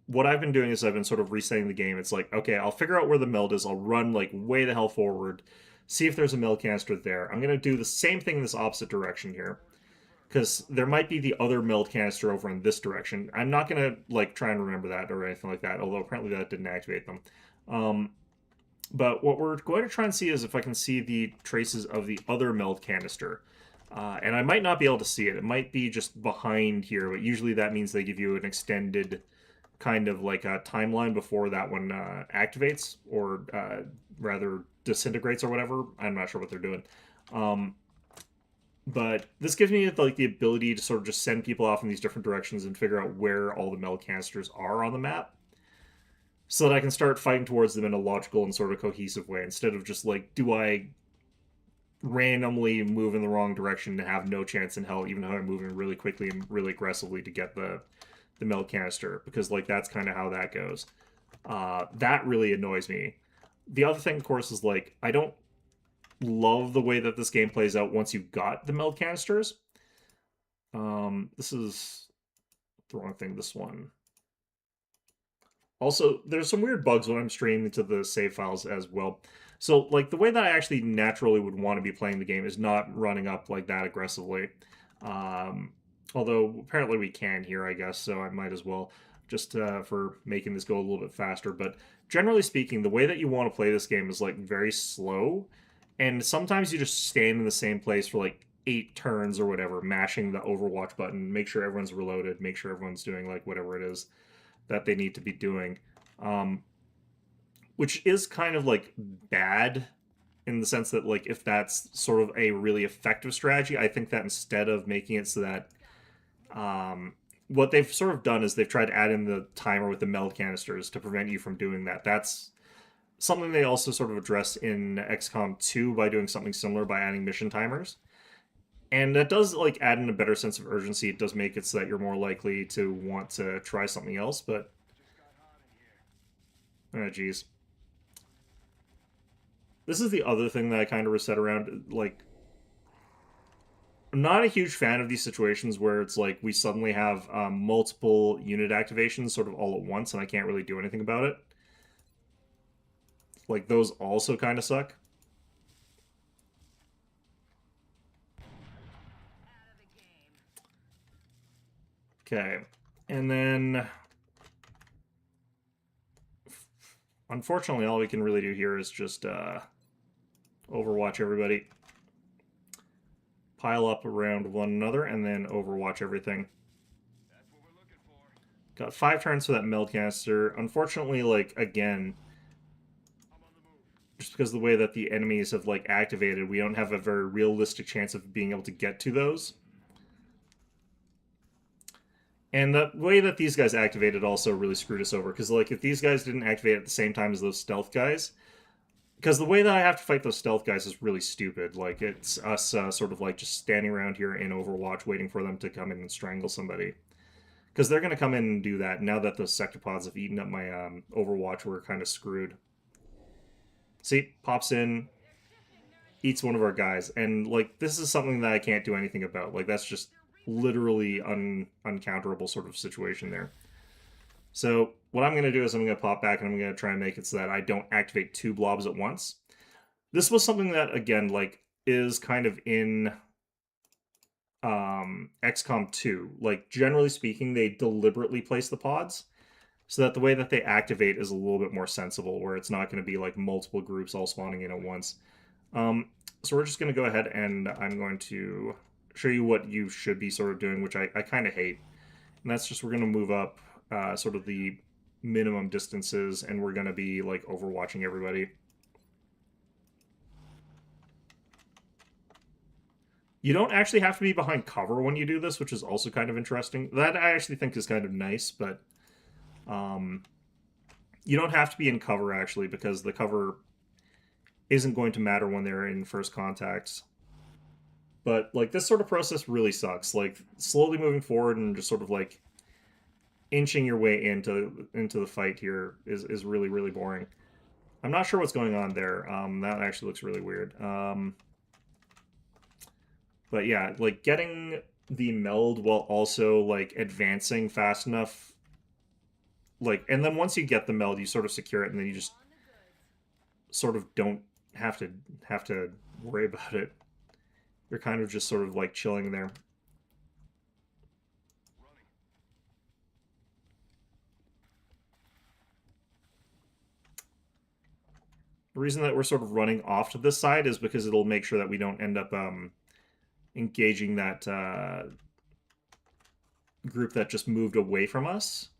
what I've been doing is I've been sort of resetting the game. It's okay, I'll figure out where the meld is. I'll run, way the hell forward. See if there's a meld canister there. I'm going to do the same thing in this opposite direction here. because there might be the other meld canister over in this direction. I'm not gonna like try and remember that or anything like that, although apparently that didn't activate them. But what we're going to try and see is if I can see the traces of the other meld canister. And I might not be able to see it. It might be just behind here, but usually that means they give you an extended kind of like a timeline before that one activates, or rather disintegrates or whatever. I'm not sure what they're doing. But this gives me like the ability to sort of just send people off in these different directions and figure out where all the meld canisters are on the map, so that I can start fighting towards them in a logical and sort of cohesive way, instead of just like, do I randomly move in the wrong direction to have no chance in hell, even though I'm moving really quickly and really aggressively to get the meld canister, because like that's kind of how that goes. That really annoys me. The other thing, of course, is like I don't love the way that this game plays out once you've got the meld canisters. This is the wrong thing, this one. Also, there's some weird bugs when I'm streaming to the save files as well. So, like, the way that I actually naturally would want to be playing the game is not running up like that aggressively. Although, apparently we can here, I guess, so I might as well, just for making this go a little bit faster. But generally speaking, the way that you want to play this game is, like, very slow. And sometimes you just stand in the same place for, like, 8 turns or whatever, mashing the Overwatch button, make sure everyone's reloaded, make sure everyone's doing, like, whatever it is that they need to be doing. Which is kind of like bad in the sense that like if that's sort of a really effective strategy, I think that instead of making it so that what they've sort of done is they've tried to add in the timer with the meld canisters to prevent you from doing that. That's something they also sort of address in XCOM 2 by doing something similar by adding mission timers. And that does like add in a better sense of urgency. It does make it so that you're more likely to want to try something else, but oh jeez. This is the other thing that I kind of reset around. Like, I'm not a huge fan of these situations where it's like we suddenly have multiple unit activations sort of all at once and I can't really do anything about it. Like, those also kind of suck. Okay, and then unfortunately all we can really do here is just overwatch everybody, pile up around one another, and then overwatch everything. Got 5 turns for that meld canister. Unfortunately, like, again, just because of the way that the enemies have like activated, we don't have a very realistic chance of being able to get to those. And the way that these guys activated also really screwed us over, because like if these guys didn't activate at the same time as those stealth guys, because the way that I have to fight those stealth guys is really stupid. Like it's us sort of like just standing around here in Overwatch waiting for them to come in and strangle somebody, because they're going to come in and do that. Now that those sectopods have eaten up my Overwatch, we're kind of screwed. See, pops in, eats one of our guys, and like this is something that I can't do anything about. Like that's just literally uncounterable sort of situation there. So what I'm going to do is I'm going to pop back and I'm going to try and make it so that I don't activate 2 blobs at once. This was something that, again, like, is kind of in XCOM 2. Like, generally speaking, they deliberately place the pods so that the way that they activate is a little bit more sensible, where it's not going to be like multiple groups all spawning in at once. So we're just going to go ahead and I'm going to show you what you should be sort of doing, which I kind of hate. And that's just we're going to move up sort of the minimum distances, and we're going to be like overwatching everybody. You don't actually have to be behind cover when you do this, which is also kind of interesting. That I actually think is kind of nice, but you don't have to be in cover actually, because the cover isn't going to matter when they're in first contacts. But like this sort of process really sucks. Like slowly moving forward and just sort of like inching your way into the fight here is really, really boring. I'm not sure what's going on there. That actually looks really weird. But yeah, like getting the meld while also like advancing fast enough. Like, and then once you get the meld, you sort of secure it, and then you just sort of don't have to worry about it. You're kind of just sort of like chilling there. The reason that we're sort of running off to this side is because it'll make sure that we don't end up engaging that group that just moved away from us.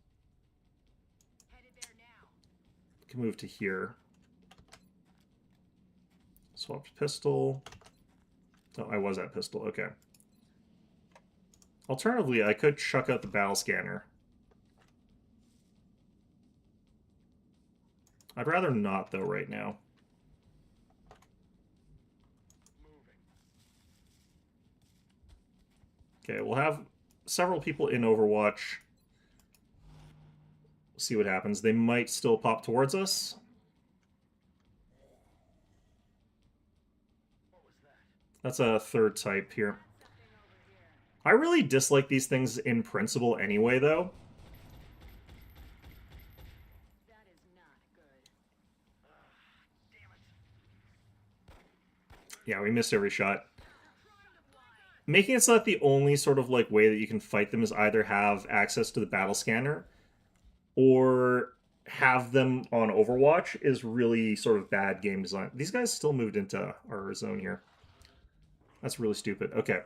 We can move to here. Swapped pistol. Oh, I was at pistol. Okay. Alternatively, I could chuck out the battle scanner. I'd rather not, though, right now. Okay, we'll have several people in Overwatch. See what happens. They might still pop towards us. That's a third type here. I really dislike these things in principle anyway, though. Yeah, we missed every shot. Making it so that the only sort of like way that you can fight them is either have access to the battle scanner or have them on Overwatch is really sort of bad game design. These guys still moved into our zone here. That's really stupid. Okay.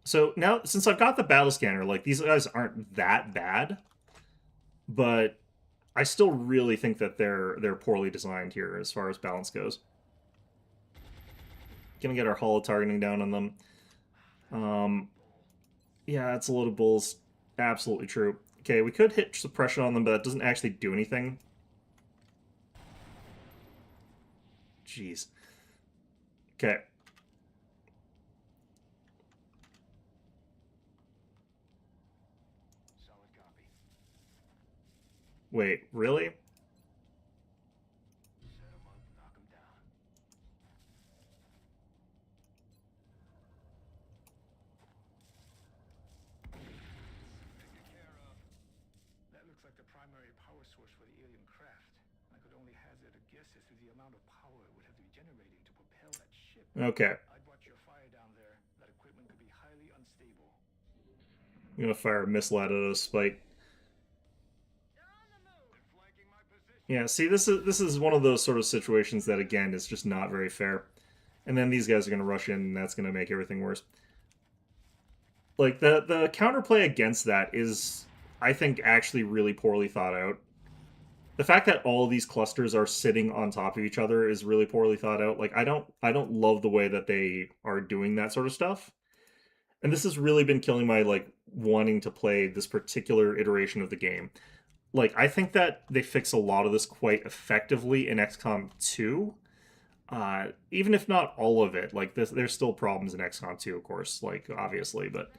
So now, since I've got the battle scanner, like, these guys aren't that bad, but I still really think that they're poorly designed here as far as balance goes. Gonna get our holo targeting down on them. Yeah, it's a load of bulls. Absolutely true. Okay, we could hit suppression on them, but that doesn't actually do anything. Jeez. Okay. Wait, really? That looks like the primary power source for the alien craft. I could only hazard a guess as to the amount of power it would have to be generating to propel that ship. Okay. I'd watch your fire down there. That equipment could be highly unstable. I'm gonna fire a missile out of a spike. Yeah, see, this is one of those sort of situations that, again, is just not very fair. And then these guys are going to rush in, and that's going to make everything worse. Like, the counterplay against that is, I think, actually really poorly thought out. The fact that all these clusters are sitting on top of each other is really poorly thought out. Like, I don't love the way that they are doing that sort of stuff. And this has really been killing my, like, wanting to play this particular iteration of the game. Like, I think that they fix a lot of this quite effectively in XCOM 2. Even if not all of it. Like, there's still problems in XCOM 2, of course, like, obviously, but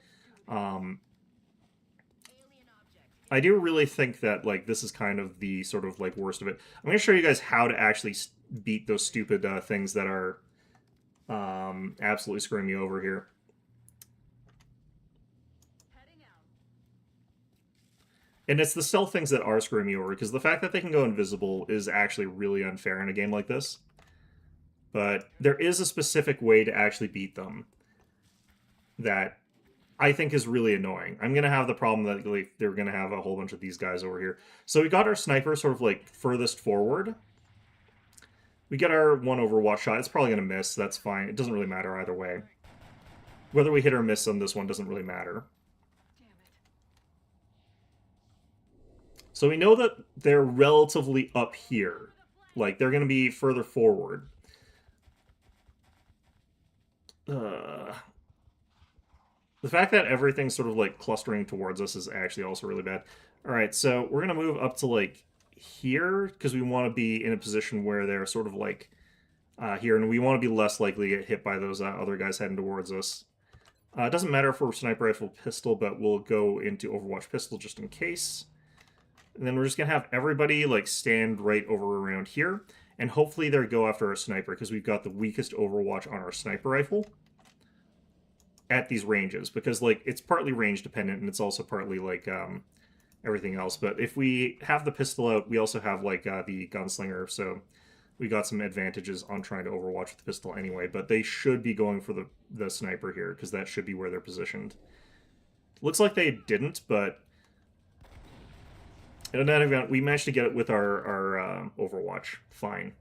I do really think that, like, this is kind of the sort of, like, worst of it. I'm going to show you guys how to actually beat those stupid things that are absolutely screwing me over here. And it's the stealth things that are screwing me over, because the fact that they can go invisible is actually really unfair in a game like this. But there is a specific way to actually beat them that I think is really annoying. I'm going to have the problem that like, they're going to have a whole bunch of these guys over here. So we got our sniper sort of like furthest forward. We get our one Overwatch shot. It's probably going to miss. That's fine. It doesn't really matter either way. Whether we hit or miss on this one doesn't really matter. So we know that they're relatively up here. Like, they're going to be further forward. The fact that everything's sort of, like, clustering towards us is actually also really bad. Alright, so we're going to move up to, like, here, because we want to be in a position where they're sort of, like, here, and we want to be less likely to get hit by those other guys heading towards us. It doesn't matter if we're sniper rifle pistol, but we'll go into Overwatch pistol just in case. And then we're just going to have everybody, like, stand right over around here. And hopefully they'll go after our sniper, because we've got the weakest Overwatch on our sniper rifle at these ranges. Because, like, it's partly range dependent, and it's also partly, like, everything else. But if we have the pistol out, we also have, like, the gunslinger. So we got some advantages on trying to Overwatch with the pistol anyway. But they should be going for the sniper here, because that should be where they're positioned. Looks like they didn't, but in that event, we managed to get it with our Overwatch. Fine.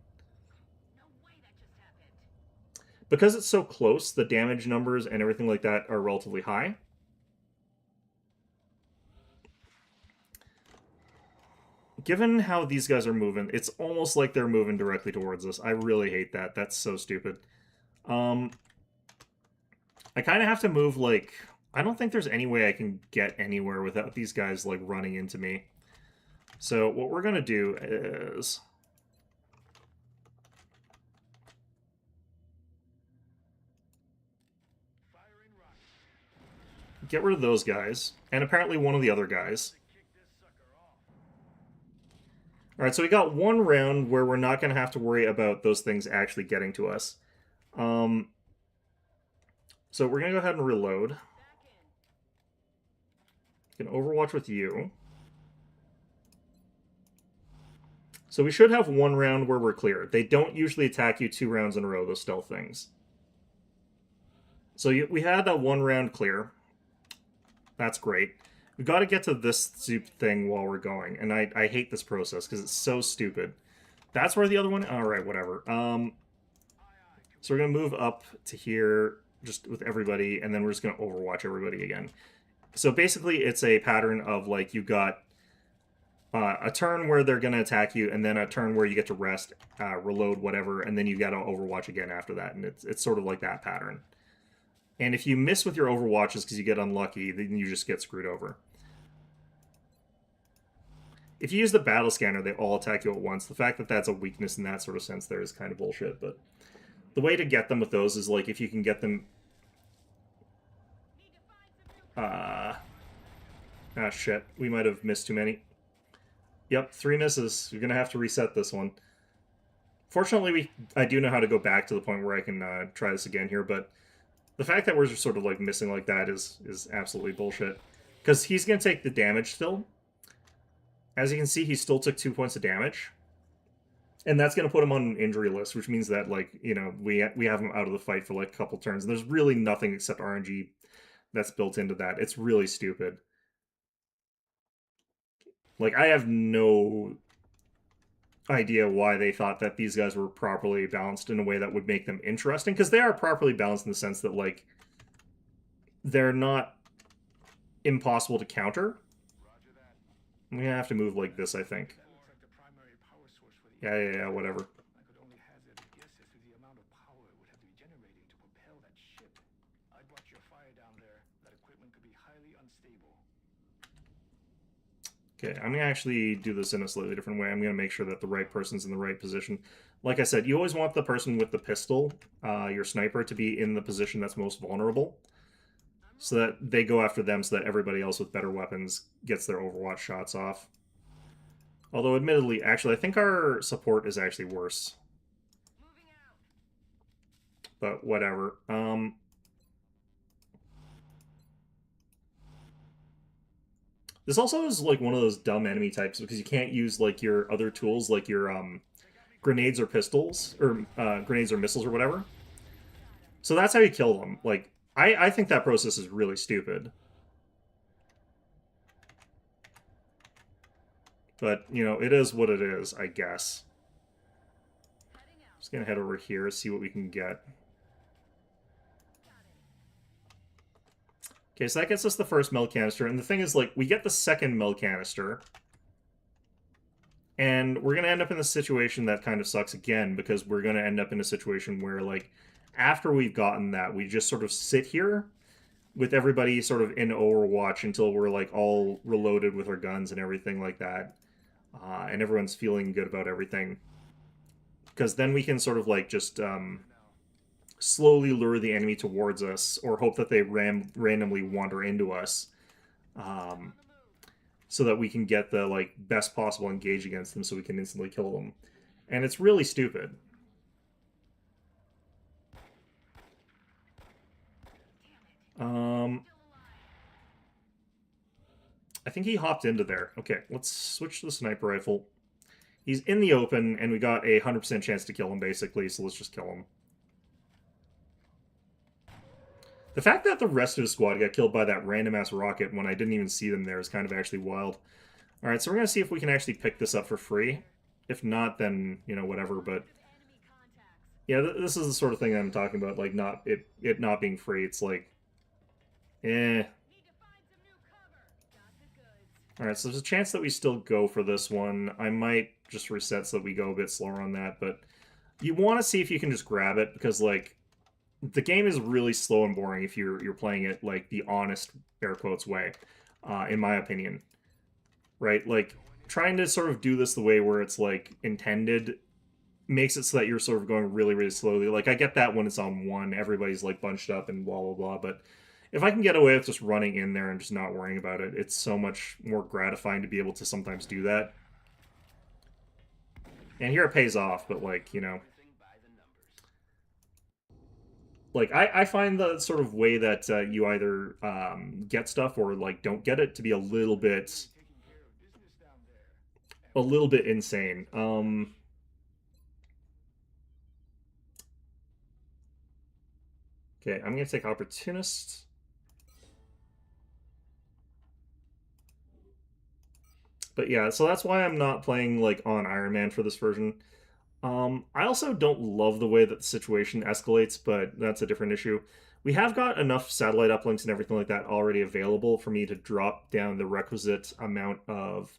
Because it's so close, the damage numbers and everything like that are relatively high. Given how these guys are moving, it's almost like they're moving directly towards us. I really hate that. That's so stupid. I kind of have to move, like... I don't think there's any way I can get anywhere without these guys, like, running into me. So what we're going to do is... get rid of those guys, and apparently one of the other guys. Alright, so we got one round where we're not going to have to worry about those things actually getting to us. So we're going to go ahead and reload. Can Overwatch with you. So we should have one round where we're clear. They don't usually attack you 2 rounds in a row, those stealth things. So we had that 1 round clear. That's great. We've got to get to this thing while we're going, and I hate this process because it's so stupid. That's where the other one... Alright, whatever. So we're going to move up to here just with everybody, and then we're just going to Overwatch everybody again. So basically it's a pattern of, like, you've got a turn where they're going to attack you, and then a turn where you get to rest, reload, whatever, and then you got to Overwatch again after that, and it's sort of like that pattern. And if you miss with your Overwatches because you get unlucky, then you just get screwed over. If you use the battle scanner, they all attack you at once. The fact that that's a weakness in that sort of sense there is kind of bullshit, but the way to get them with those is, like, if you can get them... Ah, shit. We might have missed too many. Yep, 3 misses. You're going to have to reset this one. Fortunately, I do know how to go back to the point where I can try this again here, but the fact that we're just sort of, like, missing like that is absolutely bullshit. Because he's going to take the damage still. As you can see, he still took 2 points of damage. And that's going to put him on an injury list, which means that, like, you know, we have him out of the fight for, like, a couple turns. And there's really nothing except RNG that's built into that. It's really stupid. Like, I have no idea why they thought that these guys were properly balanced in a way that would make them interesting, because they are properly balanced in the sense that, like, they're not impossible to counter. I'm gonna have to move like this, I think. Yeah, whatever. I could only hazard a guess as to the amount of power it would have to be generating to propel that ship. I'd watch your fire down there. That equipment could be highly unstable. Okay, I'm gonna actually do this in a slightly different way. I'm gonna make sure that the right person's in the right position. Like I said, you always want the person with the pistol, your sniper, to be in the position that's most vulnerable, so that they go after them, so that everybody else with better weapons gets their Overwatch shots off. Although, admittedly, actually, I think our support is actually worse. But whatever. This also is, like, one of those dumb enemy types, because you can't use, like, your other tools, like your grenades or pistols, or grenades or missiles or whatever. So that's how you kill them. Like, I think that process is really stupid. But, you know, it is what it is, I guess. Just gonna head over here, see what we can get. Okay, so that gets us the first mil canister, and the thing is, like, we get the second mil canister, and we're gonna end up in the situation that kind of sucks again, because we're gonna end up in a situation where, like, after we've gotten that, we just sort of sit here with everybody sort of in Overwatch until we're, like, all reloaded with our guns and everything like that. And everyone's feeling good about everything. Because then we can sort of, like, just slowly lure the enemy towards us, or hope that they randomly wander into us. So that we can get the, like, best possible engage against them so we can instantly kill them. And it's really stupid. I think he hopped into there. Okay, let's switch to the sniper rifle. He's in the open, and we got a 100% chance to kill him, basically, so let's just kill him. The fact that the rest of the squad got killed by that random ass rocket when I didn't even see them there is kind of actually wild. Alright, so we're gonna see if we can actually pick this up for free. If not, then, you know, whatever, but yeah, this is the sort of thing I'm talking about, like not it not being free. It's like Alright, so there's a chance that we still go for this one. I might just reset so that we go a bit slower on that, but you want to see if you can just grab it, because, like, the game is really slow and boring if you're playing it, like, the honest, air quotes, way, in my opinion. Right? Like, trying to sort of do this the way where it's, like, intended makes it so that you're sort of going really, really slowly. Like, I get that when it's on one, everybody's, like, bunched up and blah, blah, blah, but if I can get away with just running in there and just not worrying about it, it's so much more gratifying to be able to sometimes do that. And here it pays off, but, like, you know... Like, I find the sort of way that you either get stuff or, like, don't get it to be a little bit insane. Okay, I'm going to take Opportunist. But yeah, so that's why I'm not playing, like, on Iron Man for this version. I also don't love the way that the situation escalates, but that's a different issue. We have got enough satellite uplinks and everything like that already available for me to drop down the requisite amount of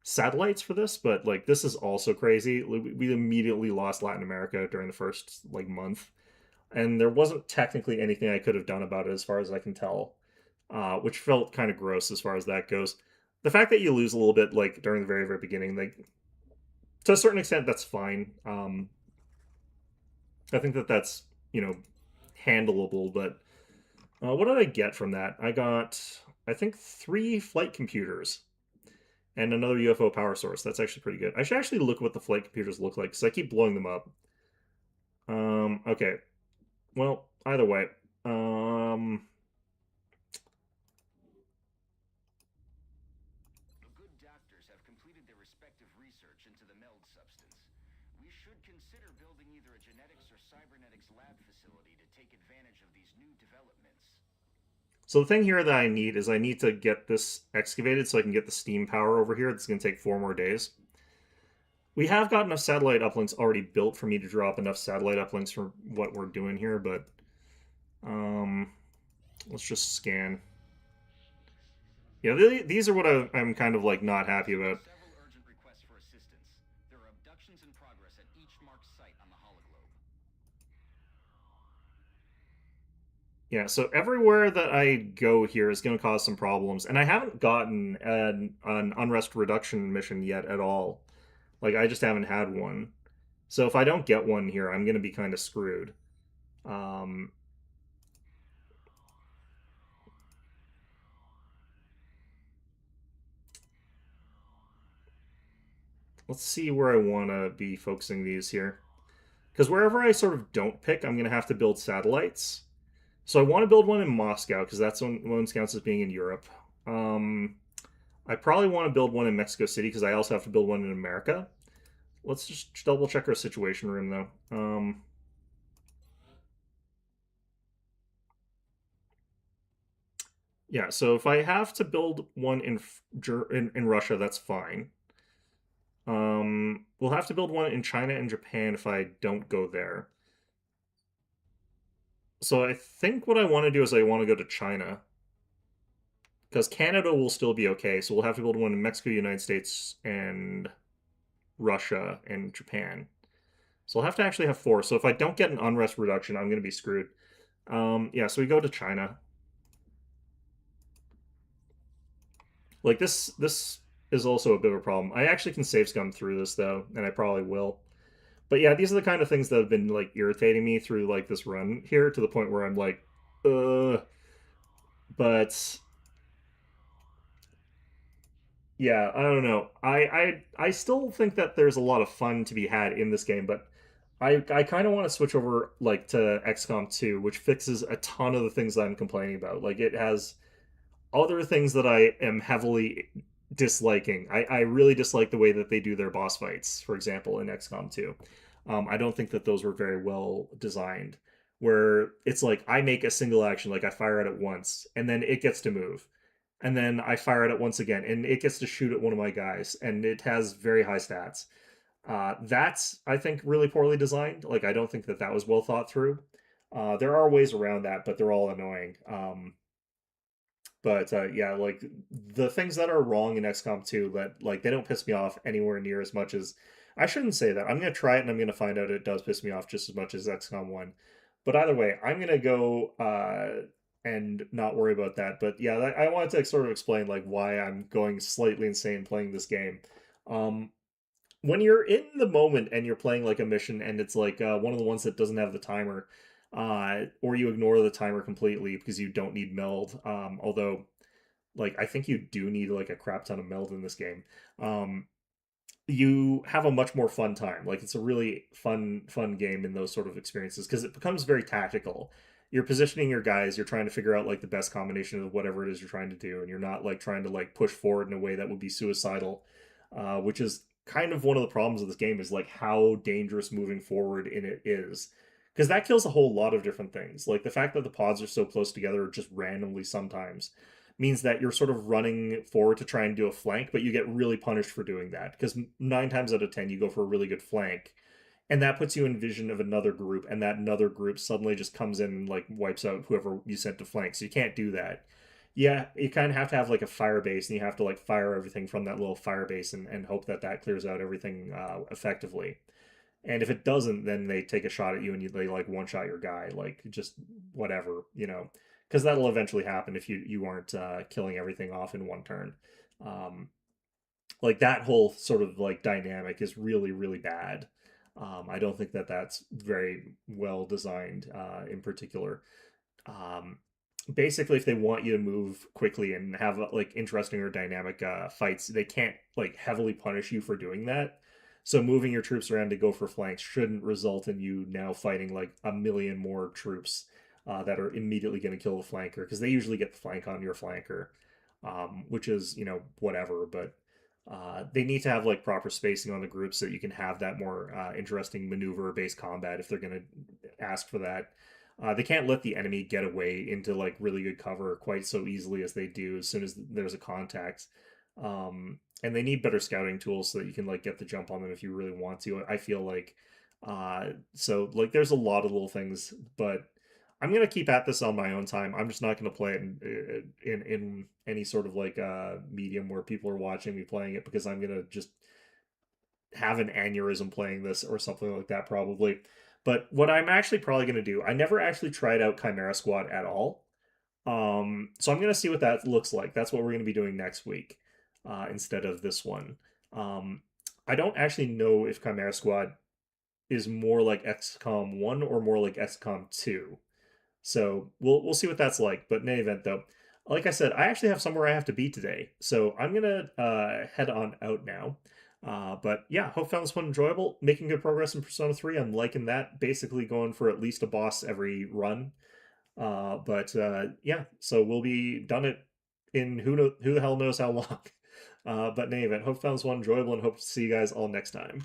satellites for this, but, like, this is also crazy. We immediately lost Latin America during the first, like, month, and there wasn't technically anything I could have done about it as far as I can tell, which felt kind of gross as far as that goes. The fact that you lose a little bit, like, during the very, very beginning, like, to a certain extent, that's fine. I think that that's, you know, handleable, but what did I get from that? I got, I think, 3 flight computers and another UFO power source. That's actually pretty good. I should actually look what the flight computers look like, because I keep blowing them up. Okay. Well, either way. The good doctors have completed their respective research into the meld substance. We should consider building either a genetics or cybernetics lab facility to take advantage of these new developments. So the thing here that I need is I need to get this excavated so I can get the steam power over here. It's going to take 4 more days. We have got enough satellite uplinks already built for me to drop enough satellite uplinks for what we're doing here, but let's just scan. Yeah, these are what I'm kind of, like, not happy about. Several urgent requests for assistance. There are abductions in progress at each marked site on the hologlobe. Yeah, so everywhere that I go here is going to cause some problems, and I haven't gotten an unrest reduction mission yet at all. Like, I just haven't had one. So if I don't get one here, I'm going to be kind of screwed. Let's see where I want to be focusing these here. Because wherever I sort of don't pick, I'm going to have to build satellites. So I want to build one in Moscow, because that's one counts as being in Europe. I probably want to build one in Mexico City, because I also have to build one in America. Let's just double check our situation room, though. Yeah, so if I have to build one in Russia, that's fine. We'll have to build one in China and Japan if I don't go there. So I think what I want to do is I want to go to China. Because Canada will still be okay, so we'll have to build one in Mexico, United States, and Russia, and Japan. So I'll have to actually have 4. So if I don't get an unrest reduction, I'm going to be screwed. Yeah, so we go to China. Like, this is also a bit of a problem. I actually can save scum through this, though, and I probably will. But yeah, these are the kind of things that have been, like, irritating me through, like, this run here, to the point where I'm like, But yeah, I don't know. I still think that there's a lot of fun to be had in this game, but I kind of want to switch over, like, to XCOM 2, which fixes a ton of the things that I'm complaining about. Like, it has other things that I am heavily disliking. I really dislike the way that they do their boss fights, for example, in XCOM 2. I don't think that those were very well designed. where it's like I make a single action, like I fire at it once, and then it gets to move, and then I fire at it once again, and it gets to shoot at one of my guys, and it has very high stats. That's, I think, really poorly designed. Like, I don't think that that was well thought through. There are ways around that, but they're all annoying. But yeah, like the things that are wrong in XCOM 2, that like they don't piss me off anywhere near as much as I shouldn't say that. I'm gonna try it and I'm gonna find out it does piss me off just as much as XCOM 1. But either way, I'm gonna go and not worry about that. But yeah, I wanted to sort of explain like why I'm going slightly insane playing this game. Um, when you're in the moment and you're playing like a mission and it's like one of the ones that doesn't have the timer, or you ignore the timer completely because you don't need meld. Although, like, I think you do need like a crap ton of meld in this game. Um, you have a much more fun time. Like, it's a really fun game in those sort of experiences because it becomes very tactical. You're positioning your guys. You're trying to figure out like the best combination of whatever it is you're trying to do, and you're not like trying to like push forward in a way that would be suicidal, which is kind of one of the problems of this game is like how dangerous moving forward in it is. Because that kills a whole lot of different things. Like the fact that the pods are so close together just randomly sometimes means that you're sort of running forward to try and do a flank, but you get really punished for doing that. Because 9 times out of 10, you go for a really good flank. And that puts you in vision of another group, and that another group suddenly just comes in and like wipes out whoever you sent to flank. So you can't do that. Yeah, you kind of have to have like a fire base, and you have to like fire everything from that little fire base and hope that that clears out everything effectively. And if it doesn't, then they take a shot at you and they like one shot your guy, like just whatever, because that'll eventually happen if you aren't killing everything off in one turn. Um, like that whole sort of like dynamic is really really bad. I don't think that that's very well designed in particular. Um, Basically, if they want you to move quickly and have like interesting or dynamic fights, they can't like heavily punish you for doing that. So moving your troops around to go for flanks shouldn't result in you now fighting like a million more troops that are immediately going to kill the flanker, because they usually get the flank on your flanker, which is whatever. But they need to have like proper spacing on the groups so that you can have that more interesting maneuver based combat if they're going to ask for that. They can't let the enemy get away into like really good cover quite so easily as they do as soon as there's a contact. And they need better scouting tools so that you can like get the jump on them if you really want to. I feel like so like there's a lot of little things, but I'm gonna keep at this on my own time. I'm just not gonna play it in any sort of like medium where people are watching me playing it, because I'm gonna just have an aneurysm playing this or something like that probably. But what I'm actually probably going to do, I never actually tried out Chimera Squad at all. So I'm going to see what that looks like. That's what we're going to be doing next week instead of this one. I don't actually know if Chimera Squad is more like XCOM 1 or more like XCOM 2. So we'll see what that's like. But in any event, though, like I said, I actually have somewhere I have to be today. So I'm going to head on out now. But yeah, hope found this one enjoyable. Making good progress in Persona 3. I'm liking that. Basically going for at least a boss every run. But yeah, so we'll be done it in who the hell knows how long. But in any event, hope found this one enjoyable and hope to see you guys all next time.